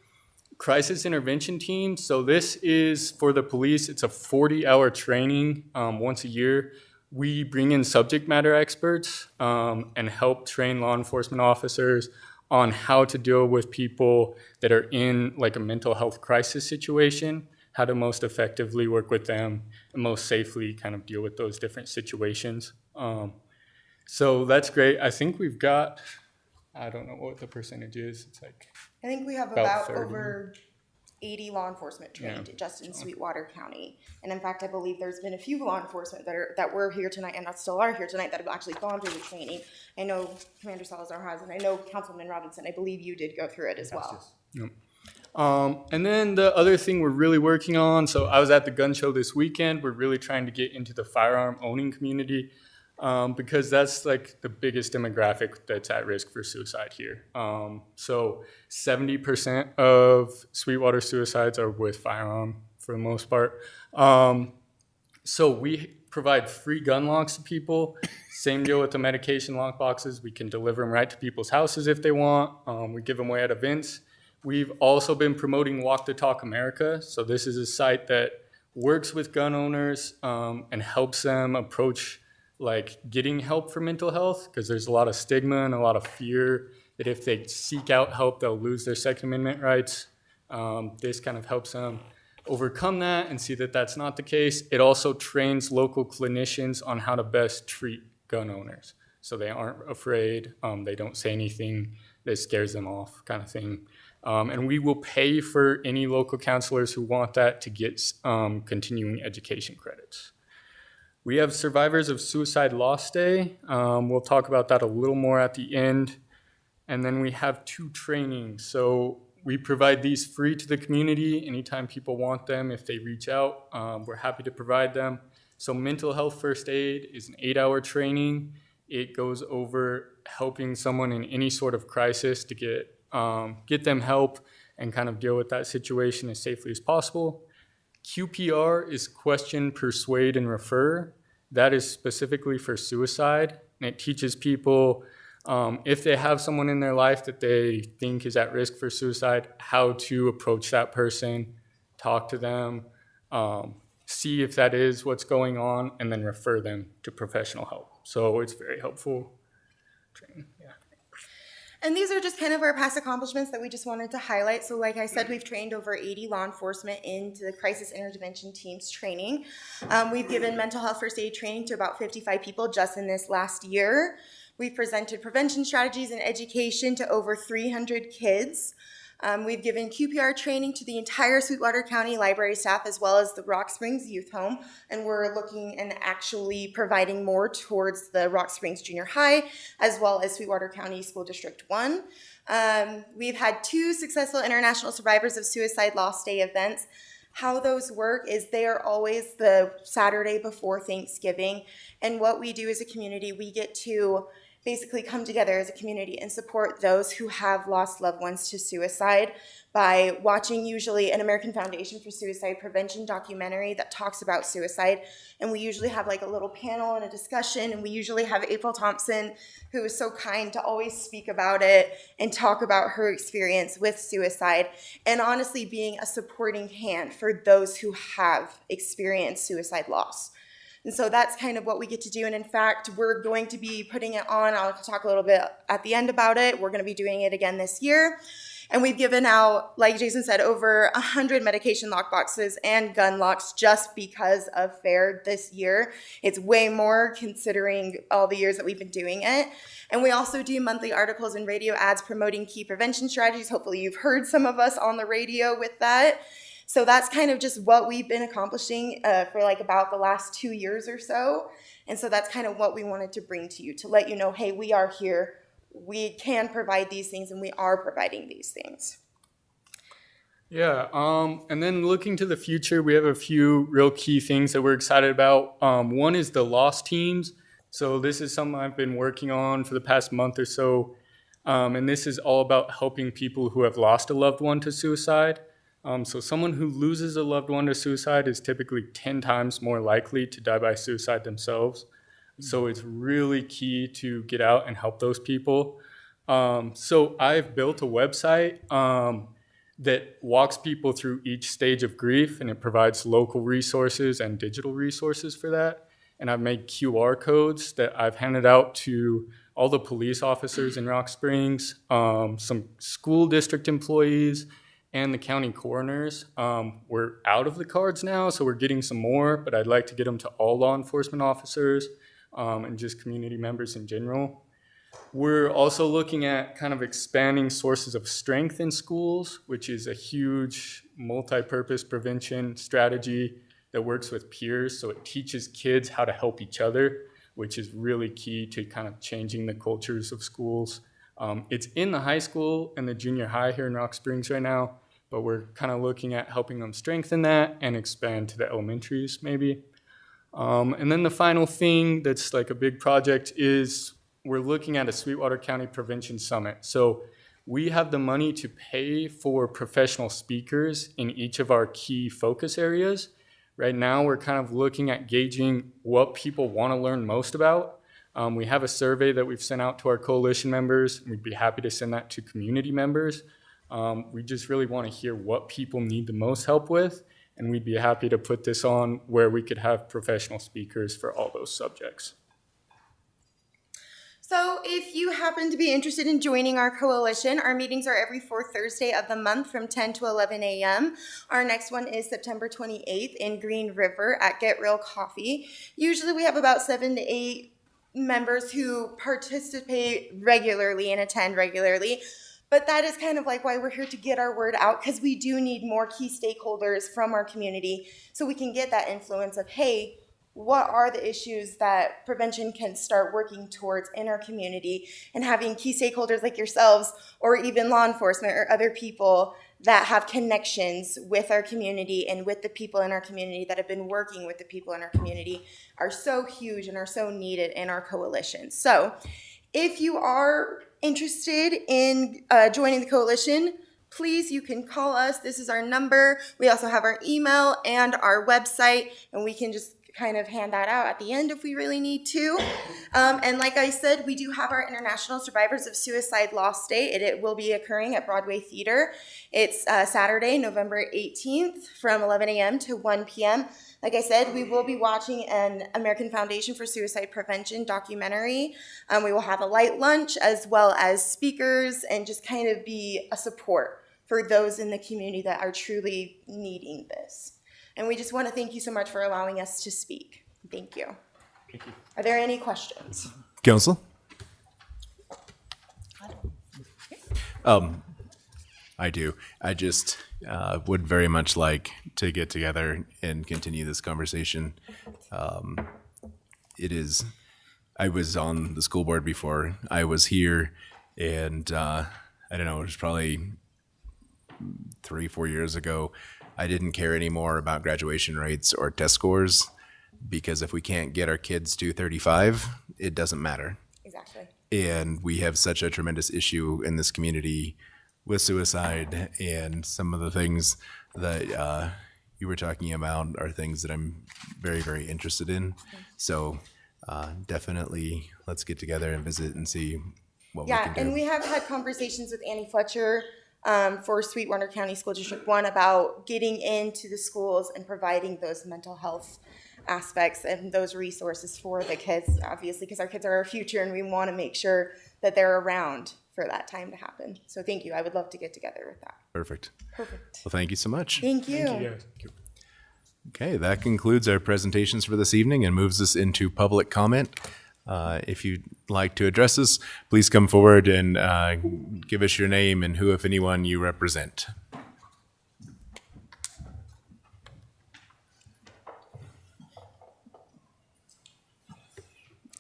Crisis intervention team. So this is for the police. It's a 40-hour training once a year. We bring in subject matter experts and help train law enforcement officers on how to deal with people that are in like a mental health crisis situation, how to most effectively work with them and most safely kind of deal with those different situations. So that's great. I think we've got, I don't know what the percentage is. It's like, I think we have about about 30. over 80 law enforcement trained just in Sweetwater County. And in fact, I believe there's been a few law enforcement that were here tonight and that still are here tonight that have actually gone through the training. I know Commander Salazar has, and I know Councilman Robinson, I believe you did go through it as well. Yep. And then the other thing we're really working on, so I was at the gun show this weekend. We're really trying to get into the firearm owning community because that's like the biggest demographic that's at risk for suicide here. So 70% of Sweetwater suicides are with firearm for the most part. So we provide free gun locks to people. Same deal with the medication lock boxes. We can deliver them right to people's houses if they want. We give them away at events. We've also been promoting Walk the Talk America. So this is a site that works with gun owners and helps them approach like getting help for mental health, because there's a lot of stigma and a lot of fear that if they seek out help, they'll lose their Second Amendment rights. This kind of helps them overcome that and see that that's not the case. It also trains local clinicians on how to best treat gun owners, so they aren't afraid, they don't say anything that scares them off, kind of thing. And we will pay for any local counselors who want that to get continuing education credits. We have Survivors of Suicide Lost Day. We'll talk about that a little more at the end. And then we have 2 trainings. So we provide these free to the community anytime people want them. If they reach out, we're happy to provide them. So mental health first aid is an 8-hour training. It goes over helping someone in any sort of crisis to get them help and kind of deal with that situation as safely as possible. QPR is question, persuade, and refer. That is specifically for suicide, and it teaches people if they have someone in their life that they think is at risk for suicide, how to approach that person, talk to them, see if that is what's going on, and then refer them to professional help. So it's very helpful training. Yeah. And these are just kind of our past accomplishments that we just wanted to highlight. So like I said, we've trained over 80 law enforcement into the crisis intervention teams training. We've given mental health first aid training to about 55 people just in this last year. We've presented prevention strategies and education to over 300 kids. We've given QPR training to the entire Sweetwater County library staff as well as the Rock Springs Youth Home, and we're looking and actually providing more towards the Rock Springs Junior High as well as Sweetwater County School District 1. We've had 2 successful International Survivors of Suicide Lost Day events. How those work is they are always the Saturday before Thanksgiving, and what we do as a community, we get to basically come together as a community and support those who have lost loved ones to suicide by watching usually an American Foundation for Suicide Prevention documentary that talks about suicide. And we usually have like a little panel and a discussion, and we usually have April Thompson, who is so kind to always speak about it and talk about her experience with suicide, and honestly being a supporting hand for those who have experienced suicide loss. And so that's kind of what we get to do. And in fact, we're going to be putting it on. I'll talk a little bit at the end about it. We're going to be doing it again this year. And we've given out, like Jason said, over 100 medication lock boxes and gun locks just because of FAIR this year. It's way more considering all the years that we've been doing it. And we also do monthly articles and radio ads promoting key prevention strategies. Hopefully you've heard some of us on the radio with that. So that's kind of just what we've been accomplishing for like about the last 2 years or so. And so that's kind of what we wanted to bring to you, to let you know, hey, we are here. We can provide these things, and we are providing these things. Yeah, and then looking to the future, we have a few real key things that we're excited about. One is the lost teams. So this is something I've been working on for the past month or so. And this is all about helping people who have lost a loved one to suicide. So someone who loses a loved one to suicide is typically 10 times more likely to die by suicide themselves. So it's really key to get out and help those people. So I've built a website that walks people through each stage of grief, and it provides local resources and digital resources for that. And I've made QR codes that I've handed out to all the police officers in Rock Springs, some school district employees, and the county coroners. We're out of the cards now, so we're getting some more, but I'd like to get them to all law enforcement officers and just community members in general. We're also looking at kind of expanding sources of strength in schools, which is a huge multi-purpose prevention strategy that works with peers. So it teaches kids how to help each other, which is really key to kind of changing the cultures of schools. It's in the high school and the junior high here in Rock Springs right now, but we're kind of looking at helping them strengthen that and expand to the elementaries maybe. And then the final thing that's like a big project is we're looking at a Sweetwater County Prevention Summit. So we have the money to pay for professional speakers in each of our key focus areas. Right now, we're kind of looking at gauging what people want to learn most about. We have a survey that we've sent out to our coalition members. We'd be happy to send that to community members. We just really want to hear what people need the most help with, and we'd be happy to put this on where we could have professional speakers for all those subjects. So if you happen to be interested in joining our coalition, our meetings are every fourth Thursday of the month from 10 to 11 a.m. Our next one is September 28th in Green River at Get Real Coffee. Usually we have about 7 to 8 members who participate regularly and attend regularly. But that is kind of like why we're here, to get our word out, because we do need more key stakeholders from our community so we can get that influence of, hey, what are the issues that prevention can start working towards in our community, and having key stakeholders like yourselves or even law enforcement or other people that have connections with our community and with the people in our community that have been working with the people in our community are so huge and are so needed in our coalition. So if you are interested in joining the coalition, please, you can call us. This is our number. We also have our email and our website, and we can just kind of hand that out at the end if we really need to. And like I said, we do have our International Survivors of Suicide Loss Day. It will be occurring at Broadway Theater. It's Saturday, November 18th from 11 a.m. to 1 p.m. Like I said, we will be watching an American Foundation for Suicide Prevention documentary. We will have a light lunch as well as speakers, and just kind of be a support for those in the community that are truly needing this. And we just want to thank you so much for allowing us to speak. Thank you. Thank you. Are there any questions? Council? I do. I just would very much like to get together and continue this conversation. I was on the school board before I was here, and I don't know, it was probably 3-4 years ago. I didn't care anymore about graduation rates or test scores, because if we can't get our kids to 35, it doesn't matter. Exactly. And we have such a tremendous issue in this community with suicide, and some of the things that you were talking about are things that I'm very, very interested in. So definitely let's get together and visit and see what we Yeah, can do. and we have had conversations with Annie Fletcher for Sweetwater County School District 1 about getting into the schools and providing those mental health aspects and those resources for the kids, obviously, because our kids are our future and we want to make sure that they're around for that time to happen. So thank you. I would love to get together with that. Perfect. Perfect. Well, thank you so much. Thank you. Thank you, guys. Okay, that concludes our presentations for this evening and moves us into public comment. If you'd like to address us, please come forward and give us your name and who, if anyone, you represent.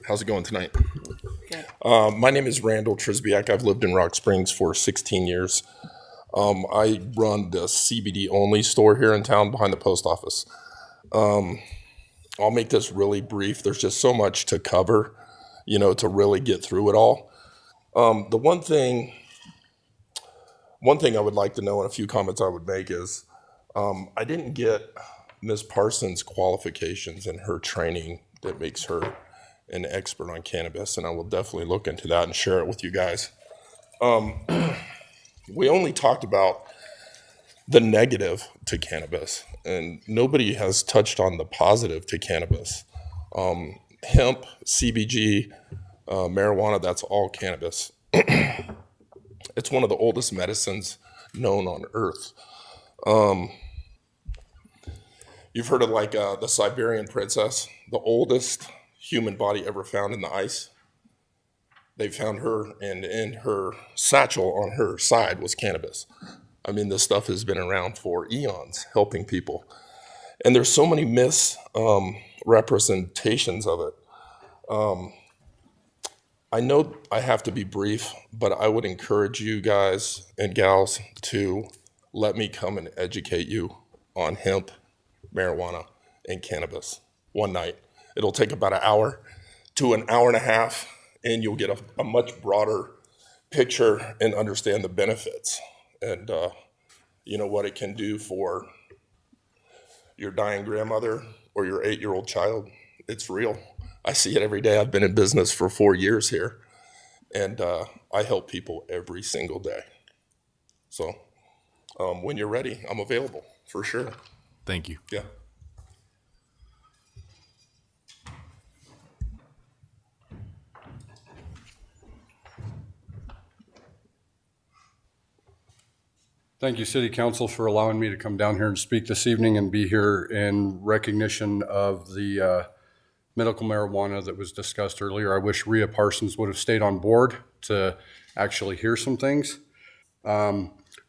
How's it going tonight? My name is Randall Trisbiak. I've lived in Rock Springs for 16 years. I run the CBD only store here in town behind the post office. I'll make this really brief. There's just so much to cover, to really get through it all. The one thing I would like to know, and a few comments I would make is, I didn't get Ms. Parsons' qualifications and her training that makes her an expert on cannabis, and I will definitely look into that and share it with you guys. We only talked about the negative to cannabis, and nobody has touched on the positive to cannabis. Hemp, CBG, marijuana, that's all cannabis. It's one of the oldest medicines known on earth. You've heard of the Siberian princess, the oldest human body ever found in the ice. They found her, and in her satchel on her side was cannabis. I mean, this stuff has been around for eons, helping people. And there's so many misrepresentations of it. I know I have to be brief, but I would encourage you guys and gals to let me come and educate you on hemp, marijuana, and cannabis one night. It'll take about an hour to an hour and a half, and you'll get a much broader picture and understand the benefits and what it can do for your dying grandmother or your 8-year-old child. It's real. I see it every day. I've been in business for 4 years here, and I help people every single day. So when you're ready, I'm available for sure. Thank you. Yeah. Thank you, City Council, for allowing me to come down here and speak this evening and be here in recognition of the medical marijuana that was discussed earlier. I wish Rhea Parsons would have stayed on board to actually hear some things.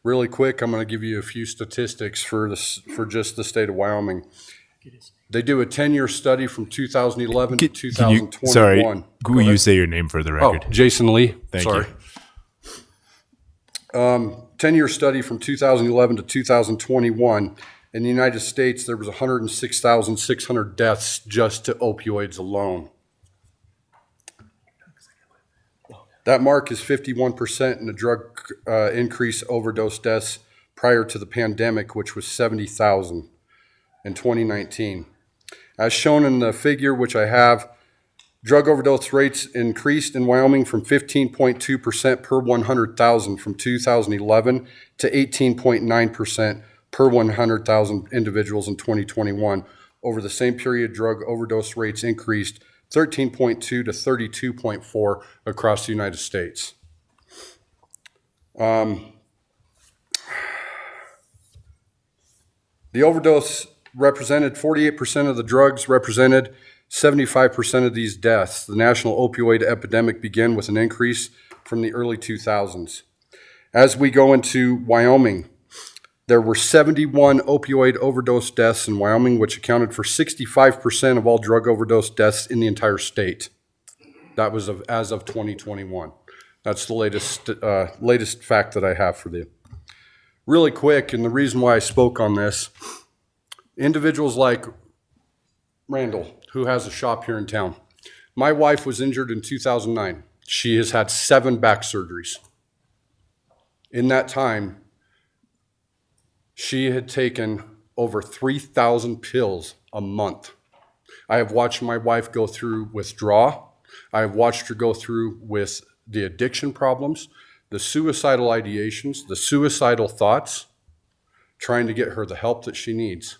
Really quick, I'm going to give you a few statistics for just the state of Wyoming. They do a 10-year study from 2011 to 2021. Sorry, will you say your name for the record? Oh, Jason Lee. Thank Sorry. you. 10-year study from 2011 to 2021. In the United States, there was 106,600 deaths just to opioids alone. That mark is 51% in the drug increase overdose deaths prior to the pandemic, which was 70,000 in 2019. As shown in the figure, which I have, drug overdose rates increased in Wyoming from 15.2% per 100,000 from 2011 to 18.9% per 100,000 individuals in 2021. Over the same period, drug overdose rates increased 13.2 to 32.4 across the United States. The overdose represented 48% of the drugs, represented 75% of these deaths. The national opioid epidemic began with an increase from the early 2000s. As we go into Wyoming, there were 71 opioid overdose deaths in Wyoming, which accounted for 65% of all drug overdose deaths in the entire state. That was as of 2021. That's the latest fact that I have for you. Really quick, and the reason why I spoke on this, individuals like Randall, who has a shop here in town. My wife was injured in 2009. She has had 7 back surgeries. In that time, she had taken over 3,000 pills a month. I have watched my wife go through withdrawal. I have watched her go through with the addiction problems, the suicidal ideations, the suicidal thoughts, trying to get her the help that she needs.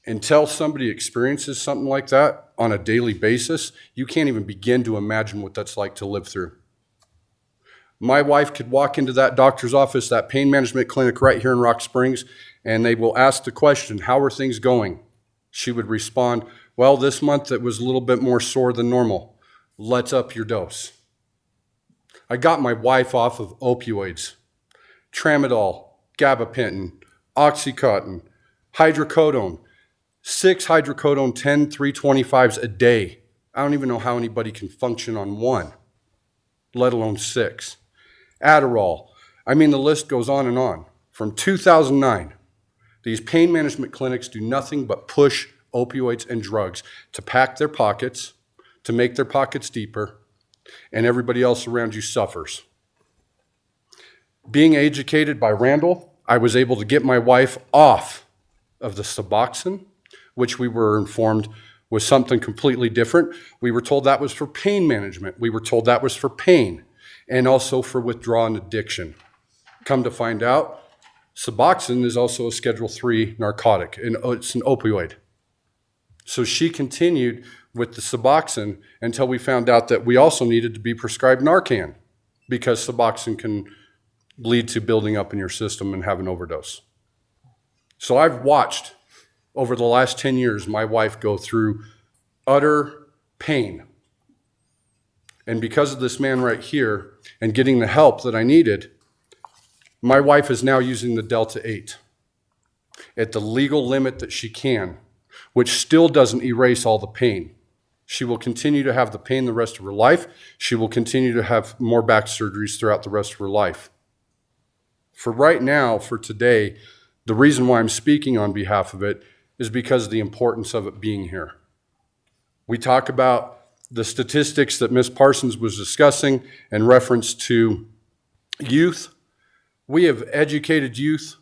Until somebody experiences something like that on a daily basis, you can't even begin to imagine what that's like to live through. My wife could walk into that doctor's office, that pain management clinic right here in Rock Springs, and they will ask the question, how are things going? She would respond, well, this month it was a little bit more sore than normal. Let's up your dose. I got my wife off of opioids, tramadol, gabapentin, Oxycontin, hydrocodone, 6 hydrocodone 10 325s a day. I don't even know how anybody can function on one, let alone 6. Adderall. I mean, the list goes on and on. From 2009, these pain management clinics do nothing but push opioids and drugs to pack their pockets, to make their pockets deeper, and everybody else around you suffers. Being educated by Randall, I was able to get my wife off of the Suboxone, which we were informed was something completely different. We were told that was for pain management. We were told that was for pain and also for withdrawal and addiction. Come to find out, Suboxone is also a Schedule III narcotic, and it's an opioid. So she continued with the Suboxone until we found out that we also needed to be prescribed Narcan because Suboxone can lead to building up in your system and have an overdose. So I've watched over the last 10 years my wife go through utter pain. And because of this man right here and getting the help that I needed, my wife is now using the Delta 8 at the legal limit that she can, which still doesn't erase all the pain. She will continue to have the pain the rest of her life. She will continue to have more back surgeries throughout the rest of her life. For right now, for today, the reason why I'm speaking on behalf of it is because of the importance of it being here. We talk about the statistics that Ms. Parsons was discussing in reference to youth. We have educated youth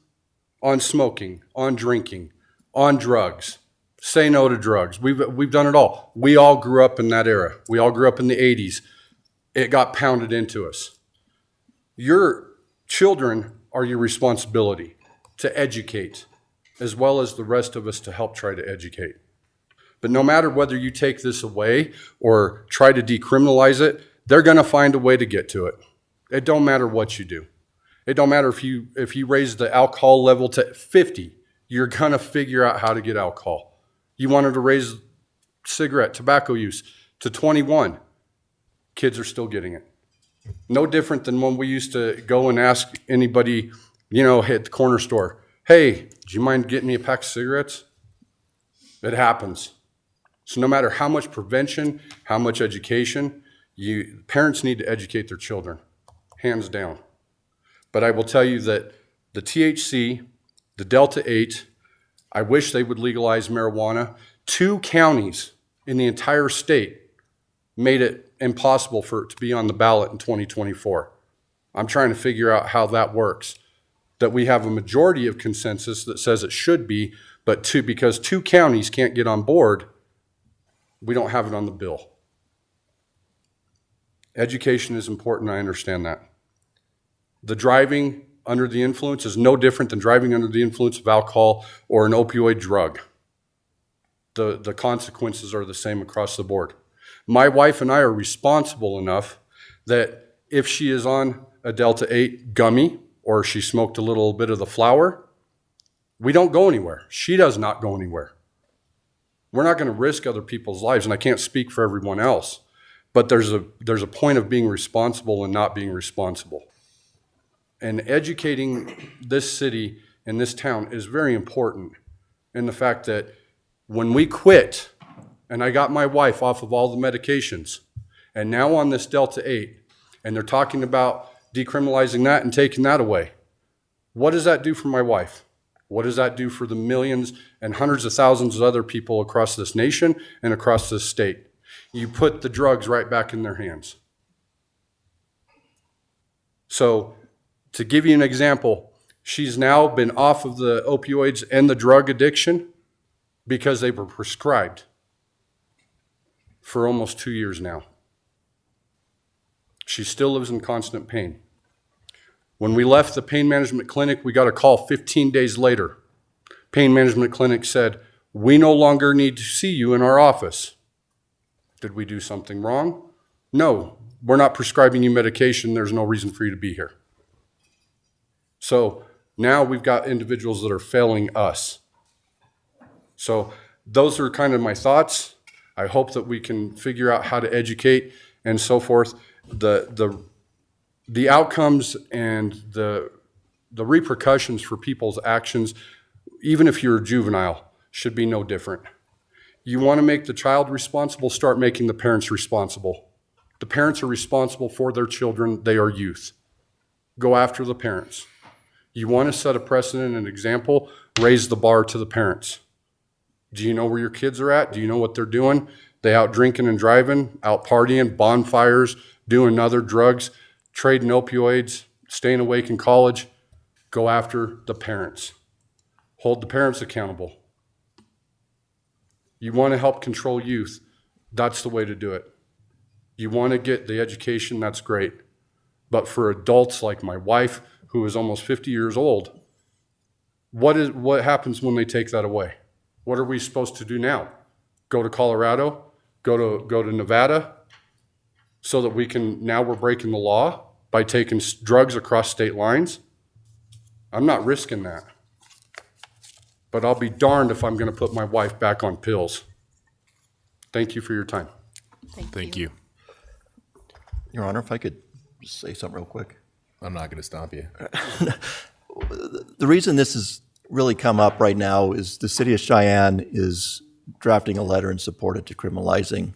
on smoking, on drinking, on drugs. Say no to drugs. We've done it all. We all grew up in that era. We all grew up in the 80s. It got pounded into us. Your children are your responsibility to educate, as well as the rest of us to help try to educate. But no matter whether you take this away or try to decriminalize it, they're going to find a way to get to it. It don't matter what you do. It don't matter if you raise the alcohol level to 50, you're going to figure out how to get alcohol. You wanted to raise cigarette, tobacco use to 21, kids are still getting it. No different than when we used to go and ask anybody, at the corner store, hey, do you mind getting me a pack of cigarettes? It happens. So no matter how much prevention, how much education, parents need to educate their children, hands down. But I will tell you that the THC, the Delta 8, I wish they would legalize marijuana. 2 counties in the entire state made it impossible for it to be on the ballot in 2024. I'm trying to figure out how that works. That we have a majority of consensus that says it should be, but because 2 counties can't get on board, we don't have it on the bill. Education is important, I understand that. The driving under the influence is no different than driving under the influence of alcohol or an opioid drug. The consequences are the same across the board. My wife and I are responsible enough that if she is on a Delta 8 gummy or she smoked a little bit of the flower, we don't go anywhere. She does not go anywhere. We're not going to risk other people's lives, and I can't speak for everyone else, but there's a point of being responsible and not being responsible. And educating this city and this town is very important in the fact that when we quit, and I got my wife off of all the medications, and now on this Delta 8, and they're talking about decriminalizing that and taking that away, what does that do for my wife? What does that do for the millions and hundreds of thousands of other people across this nation and across this state? You put the drugs right back in their hands. So to give you an example, she's now been off of the opioids and the drug addiction because they were prescribed for almost 2 years now. She still lives in constant pain. When we left the pain management clinic, we got a call 15 days later. Pain management clinic said, "We no longer need to see you in our office." Did we do something wrong? No, we're not prescribing you medication. There's no reason for you to be here. So now we've got individuals that are failing us. So those are kind of my thoughts. I hope that we can figure out how to educate and so forth. The outcomes and the repercussions for people's actions, even if you're a juvenile, should be no different. You want to make the child responsible, start making the parents responsible. The parents are responsible for their children. They are youth. Go after the parents. You want to set a precedent and example, raise the bar to the parents. Do you know where your kids are at? Do you know what they're doing? They out drinking and driving, out partying, bonfires, doing other drugs, trading opioids, staying awake in college. Go after the parents. Hold the parents accountable. You want to help control youth, that's the way to do it. You want to get the education, that's great. But for adults like my wife, who is almost 50 years old, what happens when they take that away? What are we supposed to do now? Go to Colorado? Go to Nevada? So that we're breaking the law by taking drugs across state lines? I'm not risking that. But I'll be darned if I'm going to put my wife back on pills. Thank you for your time. Thank you. Your Honor, if I could just say something real quick. I'm not going to stop you. The reason this has really come up right now is the city of Cheyenne is drafting a letter in support of decriminalizing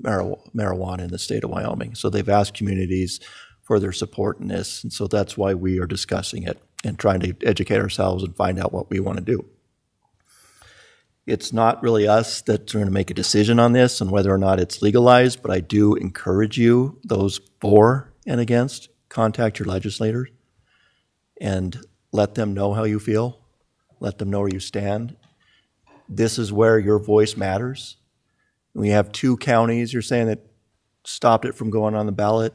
marijuana in the state of Wyoming. So they've asked communities for their support in this, and so that's why we are discussing it and trying to educate ourselves and find out what we want to do. It's not really us that's going to make a decision on this and whether or not it's legalized, but I do encourage you, those for and against, contact your legislators and let them know how you feel. Let them know where you stand. This is where your voice matters. We have 2 counties, you're saying, that stopped it from going on the ballot.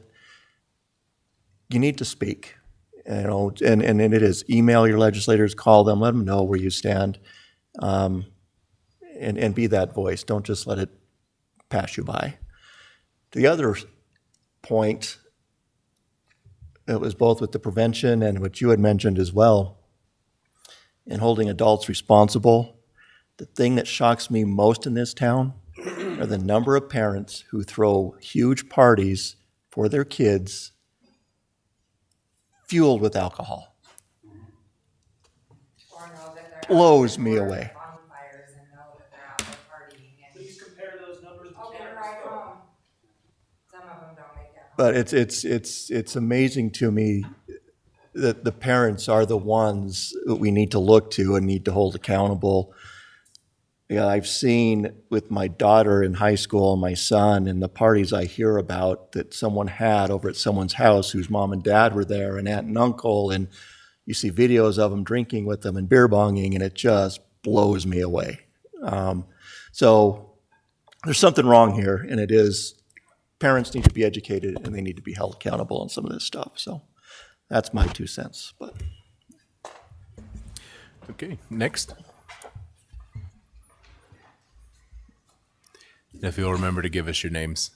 You need to speak. And it is email your legislators, call them, let them know where you stand, and be that voice. Don't just let it pass you by. The other point, it was both with the prevention and what you had mentioned as well, in holding adults responsible. The thing that shocks me most in this town are the number of parents who throw huge parties for their kids fueled with alcohol. Blows me away. Please compare those numbers to But it's amazing to me that the parents are the ones that we need to look to and need to hold accountable. Yeah, I've seen with my daughter in high school and my son and the parties I hear about that someone had over at someone's house whose mom and dad were there and aunt and uncle, and you see videos of them drinking with them and beer bonging, and it just blows me away. So there's something wrong here, and it is parents need to be educated and they need to be held accountable on some of this stuff. So that's my 2 cents. But Okay, next. If you'll remember to give us your names.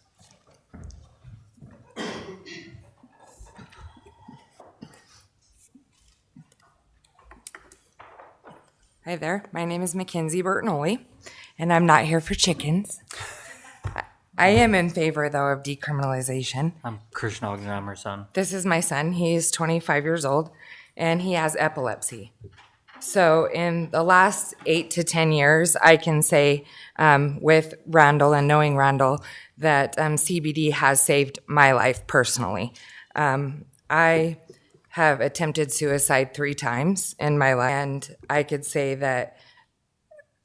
Hi there, my name is Mackenzie Bertinoli, and I'm not here for chickens. I am in favor, though, of decriminalization. I'm Christian Alexander, I'm her son. This is my son. He's 25 years old, and he has epilepsy. So in the last 8 to 10 years, I can say with Randall and knowing Randall that CBD has saved my life personally. I have attempted suicide 3 times in my life, and I could say that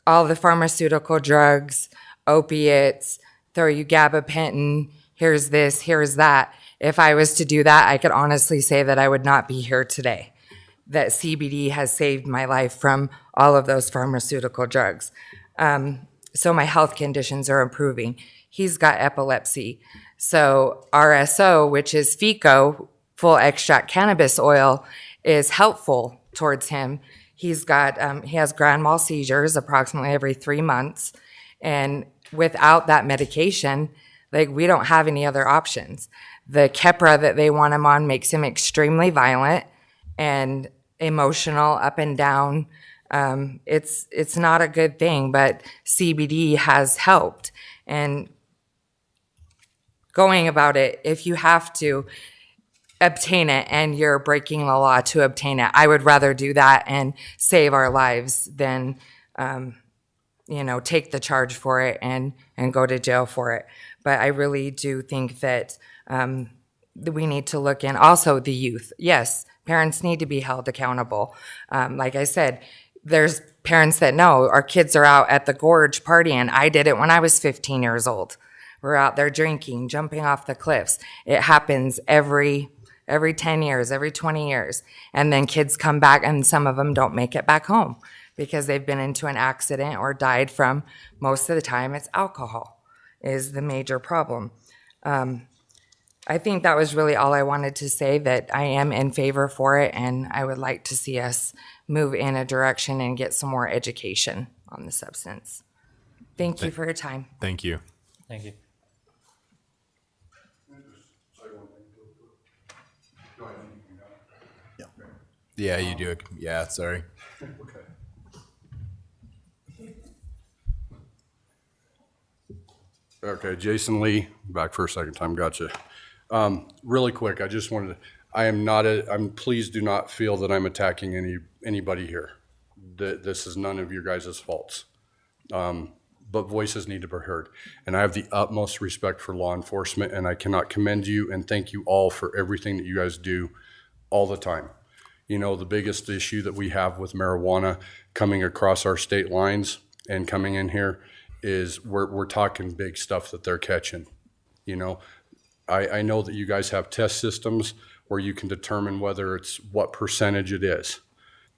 all the pharmaceutical drugs, opiates, throw you gabapentin, here's this, here's that, If I was to do that, I could honestly say that I would not be here today. That CBD has saved my life from all of those pharmaceutical drugs. So my health conditions are improving. He's got epilepsy. So RSO, which is FECO, full extract cannabis oil, is helpful towards him. He has grand mal seizures approximately every 3 months. And without that medication, like, we don't have any other options. The Keppra that they want him on makes him extremely violent and emotional, up and down. It's not a good thing, but CBD has helped. And going about it, if you have to obtain it and you're breaking the law to obtain it, I would rather do that and save our lives than, take the charge for it and go to jail for it. But I really do think that we need to look in also the youth. Yes, parents need to be held accountable. Like I said, there's parents that know our kids are out at the gorge partying. I did it when I was 15 years old. We're out there drinking, jumping off the cliffs. It happens every 10 years, every 20 years. And then kids come back and some of them don't make it back home because they've been into an accident or died from, most of the time, it's alcohol is the major problem. I think that was really all I wanted to say, that I am in favor for it, and I would like to see us move in a direction and get some more education on the substance. Thank you for your time. Thank you. Thank you. Yeah, you do it. Yeah, sorry. Okay, Jason Lee, back for a second time, gotcha. Really quick, I just wanted to, please do not feel that I'm attacking anybody here. This is none of your guys' faults. But voices need to be heard. And I have the utmost respect for law enforcement, and I cannot commend you and thank you all for everything that you guys do all the time. The biggest issue that we have with marijuana coming across our state lines and coming in here is we're talking big stuff that they're catching. I know that you guys have test systems where you can determine whether it's what percentage it is,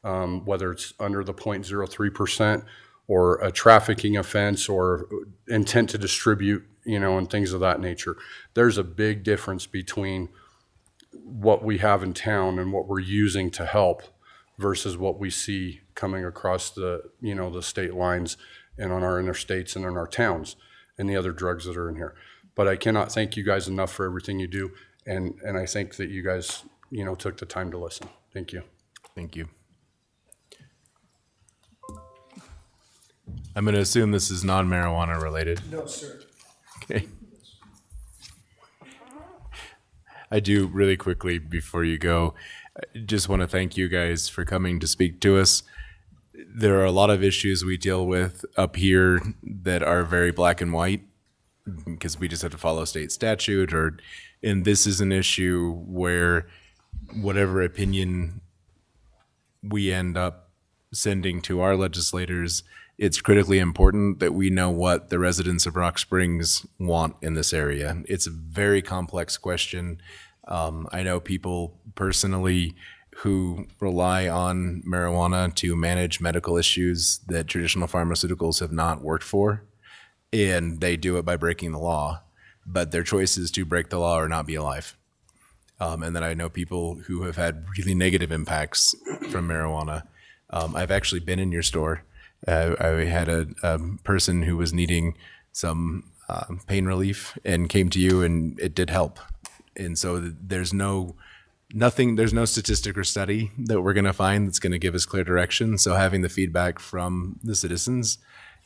whether it's under the 0.03% or a trafficking offense or intent to distribute, and things of that nature. There's a big difference between what we have in town and what we're using to help versus what we see coming across the state lines and on our interstates and in our towns and the other drugs that are in here. But I cannot thank you guys enough for everything you do. And I think that you guys, took the time to listen. Thank you. Thank you. I'm going to assume this is non-marijuana related. No, sir. Okay. I do really quickly before you go, I just want to thank you guys for coming to speak to us. There are a lot of issues we deal with up here that are very black and white because we just have to follow state statute, and this is an issue where whatever opinion we end up sending to our legislators, it's critically important that we know what the residents of Rock Springs want in this area. It's a very complex question. I know people personally who rely on marijuana to manage medical issues that traditional pharmaceuticals have not worked for, and they do it by breaking the law, but their choice is to break the law or not be alive. And then I know people who have had really negative impacts from marijuana. I've actually been in your store. I had a person who was needing some pain relief and came to you, and it did help. And so there's no statistic or study that we're going to find that's going to give us clear direction. So having the feedback from the citizens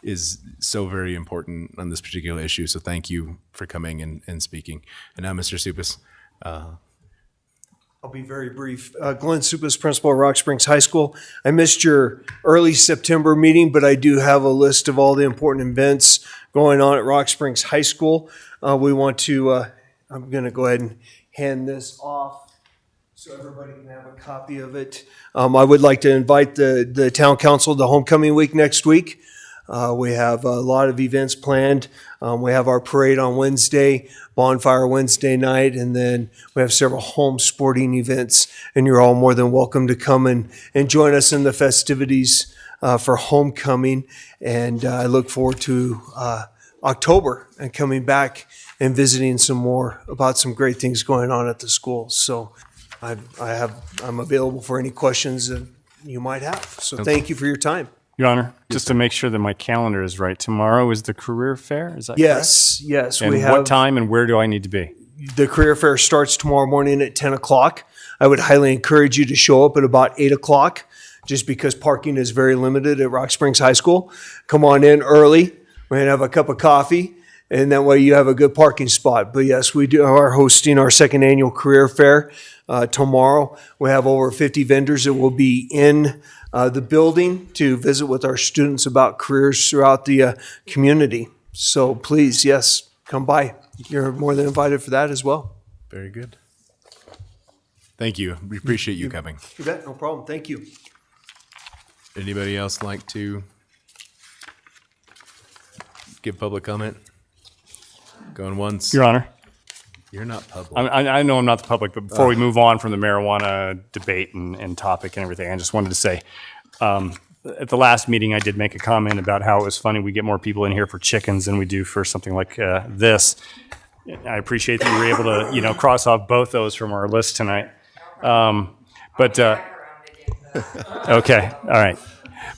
is so very important on this particular issue. So thank you for coming and speaking. And now, Mr. Supas. I'll be very brief. Glenn Supas, principal of Rock Springs High School. I missed your early September meeting, but I do have a list of all the important events going on at Rock Springs High School. We want to, I'm going to go ahead and hand this off so everybody can have a copy of it. I would like to invite the town council to homecoming week next week. We have a lot of events planned. We have our parade on Wednesday, bonfire Wednesday night, and then we have several home sporting events. And you're all more than welcome to come and join us in the festivities for homecoming. And I look forward to October and coming back and visiting some more about some great things going on at the school. So I'm available for any questions that you might have. So thank you for your time. Your Honor, just to make sure that my calendar is right, tomorrow is the career fair, is that Yes, yes. correct? We And what have, time and where do I need to be? the career fair starts tomorrow morning at 10 o'clock. I would highly encourage you to show up at about 8 o'clock, just because parking is very limited at Rock Springs High School. Come on in early. We're going to have a cup of coffee, and that way you have a good parking spot. But yes, we are hosting our second annual career fair tomorrow. We have over 50 vendors that will be in the building to visit with our students about careers throughout the community. So please, yes, come by. You're more than invited for that as well. Very good. Thank you. We appreciate you coming. You bet, no problem. Thank you. Anybody else like to give public comment? Going once. Your Honor. You're not public. I know I'm not the public, but before we move on from the marijuana debate and topic and everything, I just wanted to say, at the last meeting, I did make a comment about how it was funny we get more people in here for chickens than we do for something like this. I appreciate that you were able to, cross off both those from our list tonight. Okay, all right.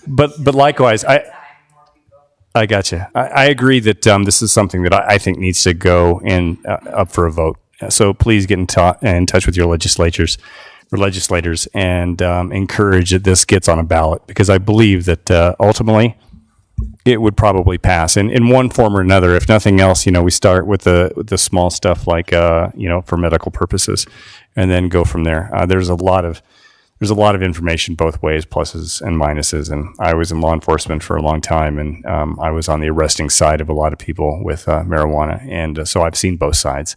But likewise, I got you. I agree that this is something that I think needs to go in up for a vote. So please get in touch with your legislators and encourage that this gets on a ballot, because I believe that ultimately it would probably pass in one form or another. If nothing else, we start with the small stuff like for medical purposes, and then go from there. There's a lot of information both ways, pluses and minuses. And I was in law enforcement for a long time, and I was on the arresting side of a lot of people with marijuana. And so I've seen both sides.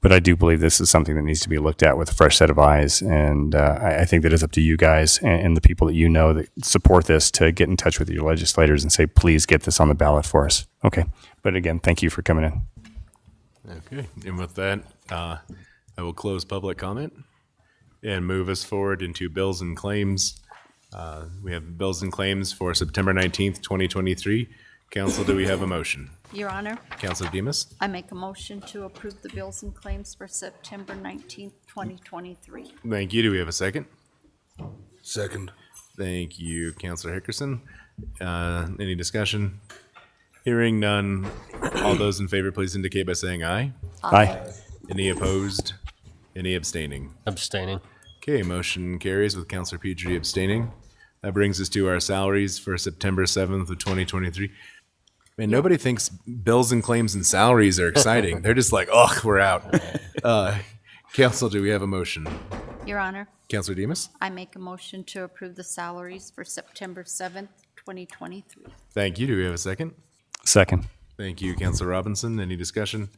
But I do believe this is something that needs to be looked at with a fresh set of eyes. And I think that it's up to you guys and the people that you know that support this to get in touch with your legislators and say, please get this on the ballot for us. Okay. But again, thank you for coming in. Okay. And with that, I will close public comment and move us forward into bills and claims. We have bills and claims for September 19th, 2023. Council, do we have a motion? Your Honor, Councilor Demas? I make a motion to approve the bills and claims for September 19th, 2023. Thank you. Do we have a second? Second. Thank you, Councilor Hickerson. Any discussion? Hearing none. All those in favor, please indicate by saying aye. Aye. Any opposed? Any abstaining? Abstaining. Okay, motion carries with Councilor Pedri abstaining. That brings us to our salaries for September 7th of 2023. Man, nobody thinks bills and claims and salaries are exciting. They're just like, oh, we're out. Council, do we have a motion? Your Honor, Councilor Demas? I make a motion to approve the salaries for September 7th, 2023. Thank you. Do we have a second? Second. Thank you, Councilor Robinson. Any discussion?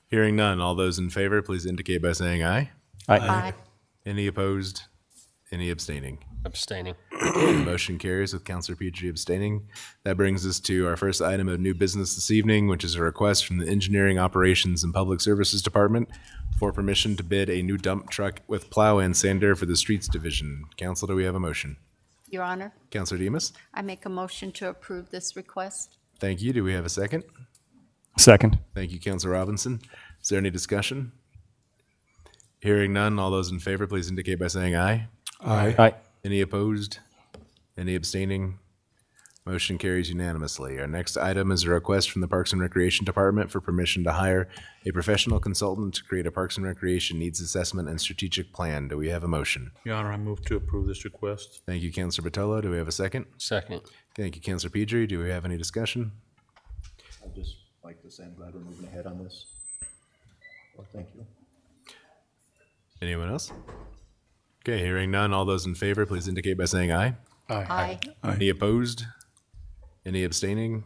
Hearing none. All those in favor, please indicate by saying aye. Aye. Any opposed? Any abstaining? Abstaining. Motion carries with Councilor Petrie abstaining. That brings us to our first item of new business this evening, which is a request from the Engineering Operations and Public Services Department for permission to bid a new dump truck with plow and sander for the Streets Division. Council, do we have a motion? Your Honor, Councilor Demas? I make a motion to approve this request. Thank you. Do we have a second? Second. Thank you, Councilor Robinson. Is there any discussion? Hearing none, all those in favor, please indicate by saying aye. Aye. Aye. Any opposed? Any abstaining? Motion carries unanimously. Our next item is a request from the Parks and Recreation Department for permission to hire a professional consultant to create a Parks and Recreation needs assessment and strategic plan. Do we have a motion? Your Honor, I move to approve this request. Thank you, Councilor Batolo. Do we have a second? Second. Thank you, Councilor Pedri. Do we have any discussion? I'd just like to say I'm glad we're moving ahead on this. Well, thank you. Anyone else? Okay, hearing none. All those in favor, please indicate by saying aye. Aye. Any opposed? Any abstaining?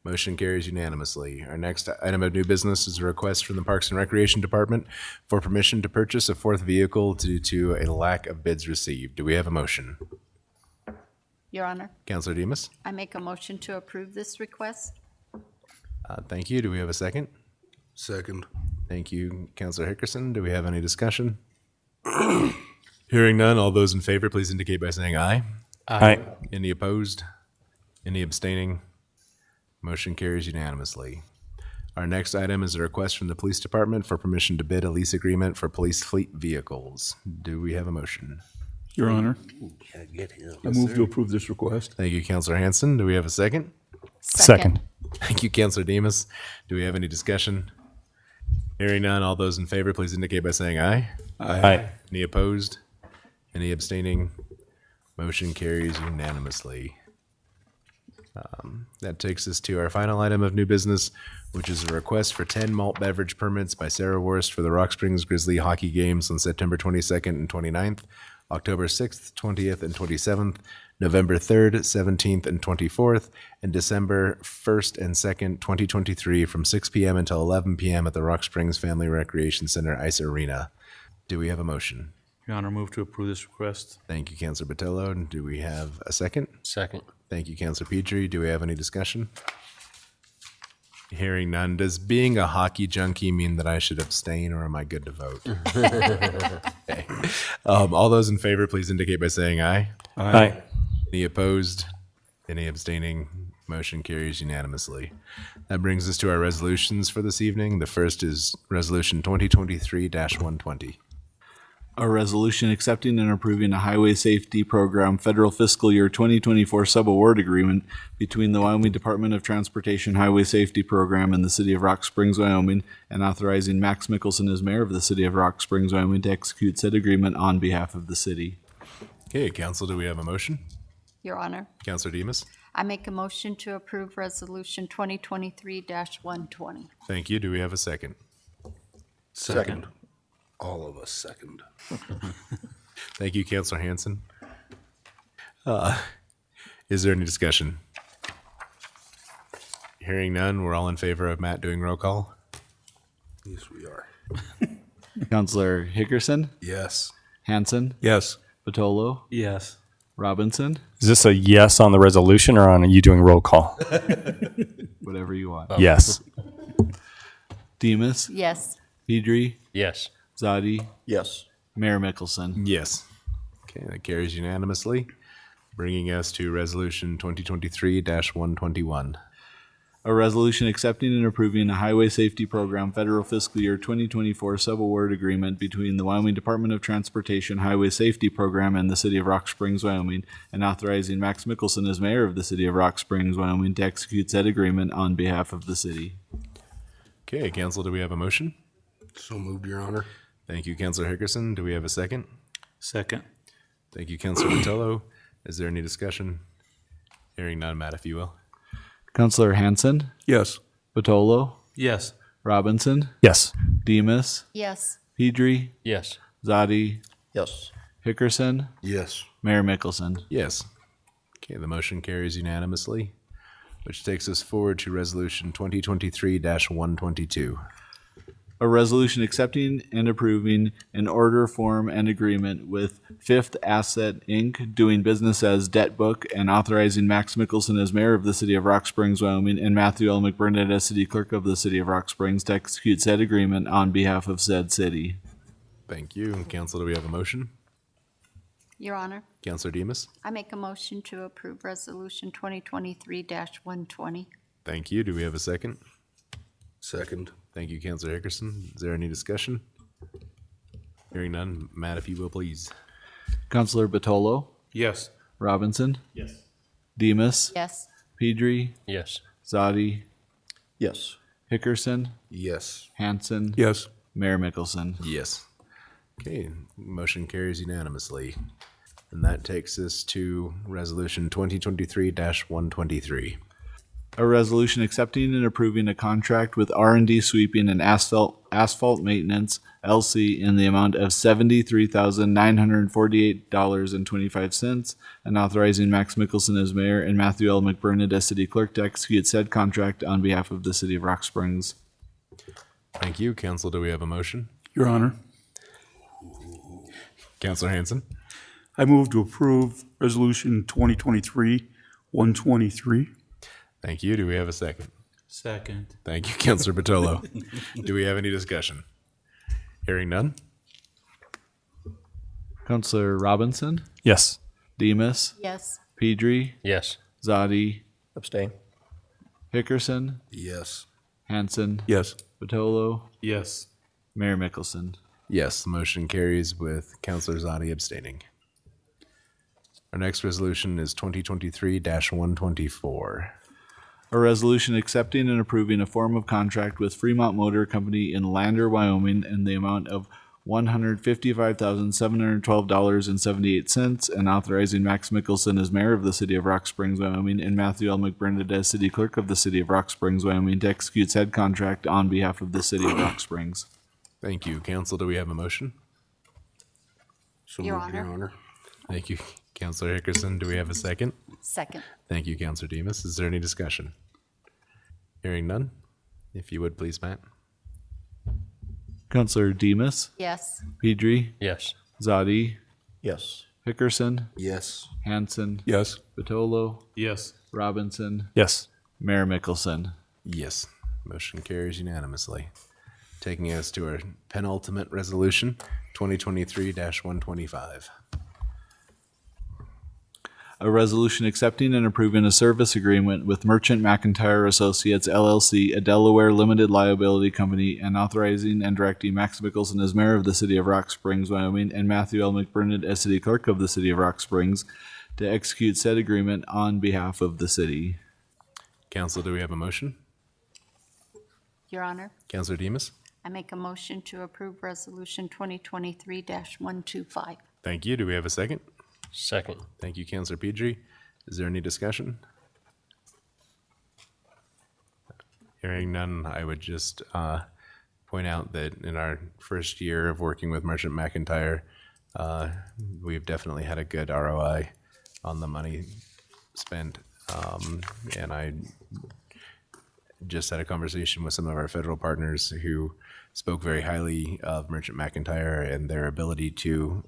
Motion carries unanimously. Our next item of new business is a request from the Parks and Recreation Department for permission to purchase a fourth vehicle due to a lack of bids received. Do we have a motion? Your Honor, Counselor Demas? I make a motion to approve this request. Thank you. Do we have a second? Second. Thank you, Counselor Hickerson. Do we have any discussion? Hearing none, all those in favor, please indicate by saying aye. Aye. Any opposed? Any abstaining? Motion carries unanimously. Our next item is a request from the Police Department for permission to bid a lease agreement for police fleet vehicles. Do we have a motion? Your Honor, Get him. I move to approve this request. Thank you, Counselor Hanson. Do we have a second? Second. Thank you, Counselor Demas. Do we have any discussion? Hearing none, all those in favor, please indicate by saying aye. Aye. Any opposed? Any abstaining? Motion carries unanimously. That takes us to our final item of new business, which is a request for 10 malt beverage permits by Sarah Worst for the Rock Springs Grizzly hockey games on September 22nd and 29th, October 6th, 20th, and 27th, November 3rd, 17th, and 24th, and December 1st and 2nd, 2023, from 6 p.m. until 11 p.m. at the Rock Springs Family Recreation Center Ice Arena. Do we have a motion? Your Honor, move to approve this request. Thank you, Councilor Botello. Do we have a second? Second. Thank you, Councilor Petrie. Do we have any discussion? Hearing none. Does being a hockey junkie mean that I should abstain, or am I good to vote? Okay. All those in favor, please indicate by saying aye. Aye. Any opposed? Any abstaining? Motion carries unanimously. That brings us to our resolutions for this evening. The first is Resolution 2023-120. A resolution accepting and approving a highway safety program federal fiscal year 2024 subaward agreement between the Wyoming Department of Transportation Highway Safety Program and the City of Rock Springs, Wyoming, and authorizing Max Mickelson as mayor of the City of Rock Springs, Wyoming, to execute said agreement on behalf of the city. Okay, Council, do we have a motion? Your Honor, Councilor Demas? I make a motion to approve Resolution 2023-120. Thank you. Do we have a second? Second. All of us second. Thank you, Councilor Hanson. Is there any discussion? Hearing none, we're all in favor of Matt doing roll call? Yes, we are. Councilor Hickerson, Yes. Hanson, Yes. Batolo, Yes. Robinson, Is this a yes on the resolution or on you doing roll call? whatever you want. Yes. Demas, Yes. Pedri, Yes. Zadi, Yes. Mayor Mickelson. Yes. Okay, that carries unanimously, bringing us to Resolution 2023-121. A resolution accepting and approving a highway safety program federal fiscal year 2024 subaward agreement between the Wyoming Department of Transportation Highway Safety Program and the City of Rock Springs, Wyoming, and authorizing Max Mickelson as mayor of the City of Rock Springs, Wyoming, to execute said agreement on behalf of the city. Okay, Council, do we have a motion? So moved, Your Honor. Thank you, Councilor Hickerson. Do we have a second? Second. Thank you, Councilor Botello. Is there any discussion? Hearing none, Matt, if you will. Councilor Hanson, Yes. Batolo, Yes. Robinson, Yes. Demas, Yes. Pedri, Yes. Zadi, Yes. Hickerson, Yes. Mayor Mickelson. Yes. Okay, the motion carries unanimously, which takes us forward to Resolution 2023-122. A resolution accepting and approving an order form and agreement with Fifth Asset, Inc., doing business as Debt Book, and authorizing Max Mickelson as mayor of the City of Rock Springs, Wyoming, and Matthew L. McBurnett as city clerk of the City of Rock Springs to execute said agreement on behalf of said city. Thank you. Council, do we have a motion? Your Honor, Councilor Demas? I make a motion to approve Resolution 2023-120. Thank you. Do we have a second? Second. Thank you, Councilor Hickerson. Is there any discussion? Hearing none, Matt, if you will, please. Councilor Batolo, Yes. Robinson, Yes. Demas, Yes. Pedri, Yes. Zadi, Yes. Hickerson, Yes. Hanson, Yes. Mayor Mickelson. Yes. Okay, motion carries unanimously. And that takes us to Resolution 2023-123. A resolution accepting and approving a contract with R&D Sweeping and Asphalt Maintenance, LC, in the amount of $73,948.25, and authorizing Max Mickelson as mayor and Matthew L. McBurnett as city clerk to execute said contract on behalf of the City of Rock Springs. Thank you. Council, do we have a motion? Your Honor, Councilor Hanson? I move to approve Resolution 2023-123. Thank you. Do we have a second? Second. Thank you, Counselor Batolo. Do we have any discussion? Hearing none? Counselor Robinson, Yes. Demus, Yes. Pedri, Yes. Zadi, Abstain? Hickerson, Yes. Hanson, Yes. Batolo, Yes. Mayor Mickelson. Yes, the motion carries with Counselor Zadi abstaining. Our next resolution is 2023-124. A resolution accepting and approving a form of contract with Fremont Motor Company in Lander, Wyoming, in the amount of $155,712.78, and authorizing Max Mickelson as mayor of the city of Rock Springs, Wyoming, and Matthew L. McBurnett as city clerk of the city of Rock Springs, Wyoming, to execute said contract on behalf of the city of Rock Springs. Thank you. Council, do we have a motion? So Your moved, Your Honor. Honor. Thank you, Counselor Hickerson. Do we have a second? Second. Thank you, Counselor Demus. Is there any discussion? Hearing none? If you would, please, Matt. Counselor Demus, Yes. Pedri, Yes. Zadi, Yes. Hickerson, Yes. Hanson, Yes. Batolo, Yes. Robinson, Yes. Mayor Mickelson. Yes. Motion carries unanimously. Taking us to our penultimate resolution, 2023-125. A resolution accepting and approving a service agreement with Merchant McIntyre Associates LLC, a Delaware limited liability company, and authorizing and directing Max Mickelson as mayor of the city of Rock Springs, Wyoming, and Matthew L. McBurnett as city clerk of the city of Rock Springs to execute said agreement on behalf of the city. Council, do we have a motion? Your Honor, Counselor Demus? I make a motion to approve Resolution 2023-125. Thank you. Do we have a second? Second. Thank you, Counselor Pedri. Is there any discussion? Hearing none, I would just point out that in our first year of working with Merchant McIntyre, we've definitely had a good ROI on the money spent. And I just had a conversation with some of our federal partners who spoke very highly of Merchant McIntyre and their ability to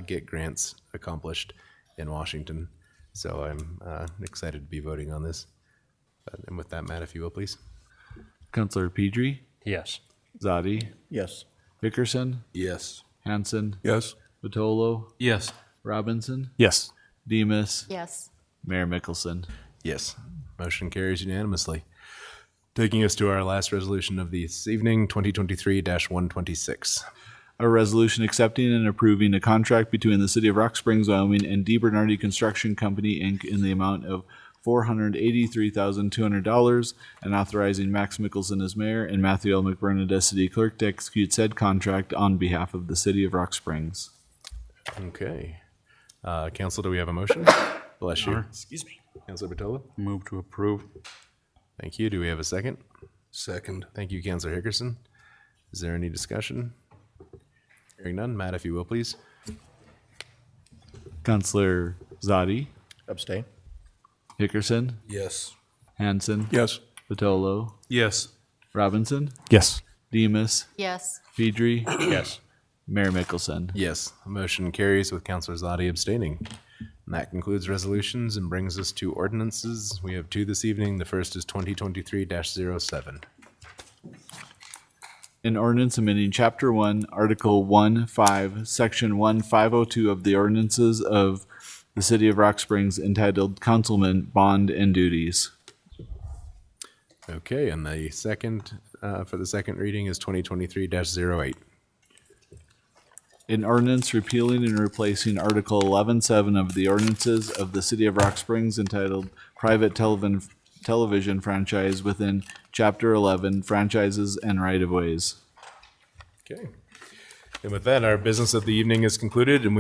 get grants accomplished in Washington. So I'm excited to be voting on this. And with that, Matt, if you will, please. Counselor Pedri, Yes. Zadi, Yes. Hickerson, Yes. Hanson, Yes. Batolo, Yes. Robinson, Yes. Demus, Yes. Mayor Mickelson. Yes. Motion carries unanimously. Taking us to our last resolution of this evening, 2023-126. A resolution accepting and approving a contract between the City of Rock Springs, Wyoming and D. Bernardi Construction Company, Inc. in the amount of $483,200 and authorizing Max Mickelson as mayor and Matthew L. McBurnett as city clerk to execute said contract on behalf of the City of Rock Springs. Okay. Council, do we have a motion? Bless you. Honor. Excuse me. Councilor Batolo? Move to approve. Thank you. Do we have a second? Second. Thank you, Councilor Hickerson. Is there any discussion? Hearing none. Matt, if you will, please. Counselor Zadi, Abstain? Hickerson, Yes. Hanson, Yes. Batolo, Yes. Robinson, Yes. Demus, Yes. Pedri, Yes. Mayor Mickelson. Yes. The motion carries with Councilor Zadi abstaining. And that concludes resolutions and brings us to ordinances. We have two this evening. The first is 2023-07. An ordinance amending Chapter 1, Article 1-5, Section 1502 of the ordinances of the City of Rock Springs entitled Councilman Bond and Duties. Okay, and the second, for the second reading is 2023-08. An ordinance repealing and replacing Article 11-7 of the ordinances of the City of Rock Springs entitled Private Television Franchise within Chapter 11, Franchises and Right-of-Ways. Okay. And with that, our business of the evening is concluded, and we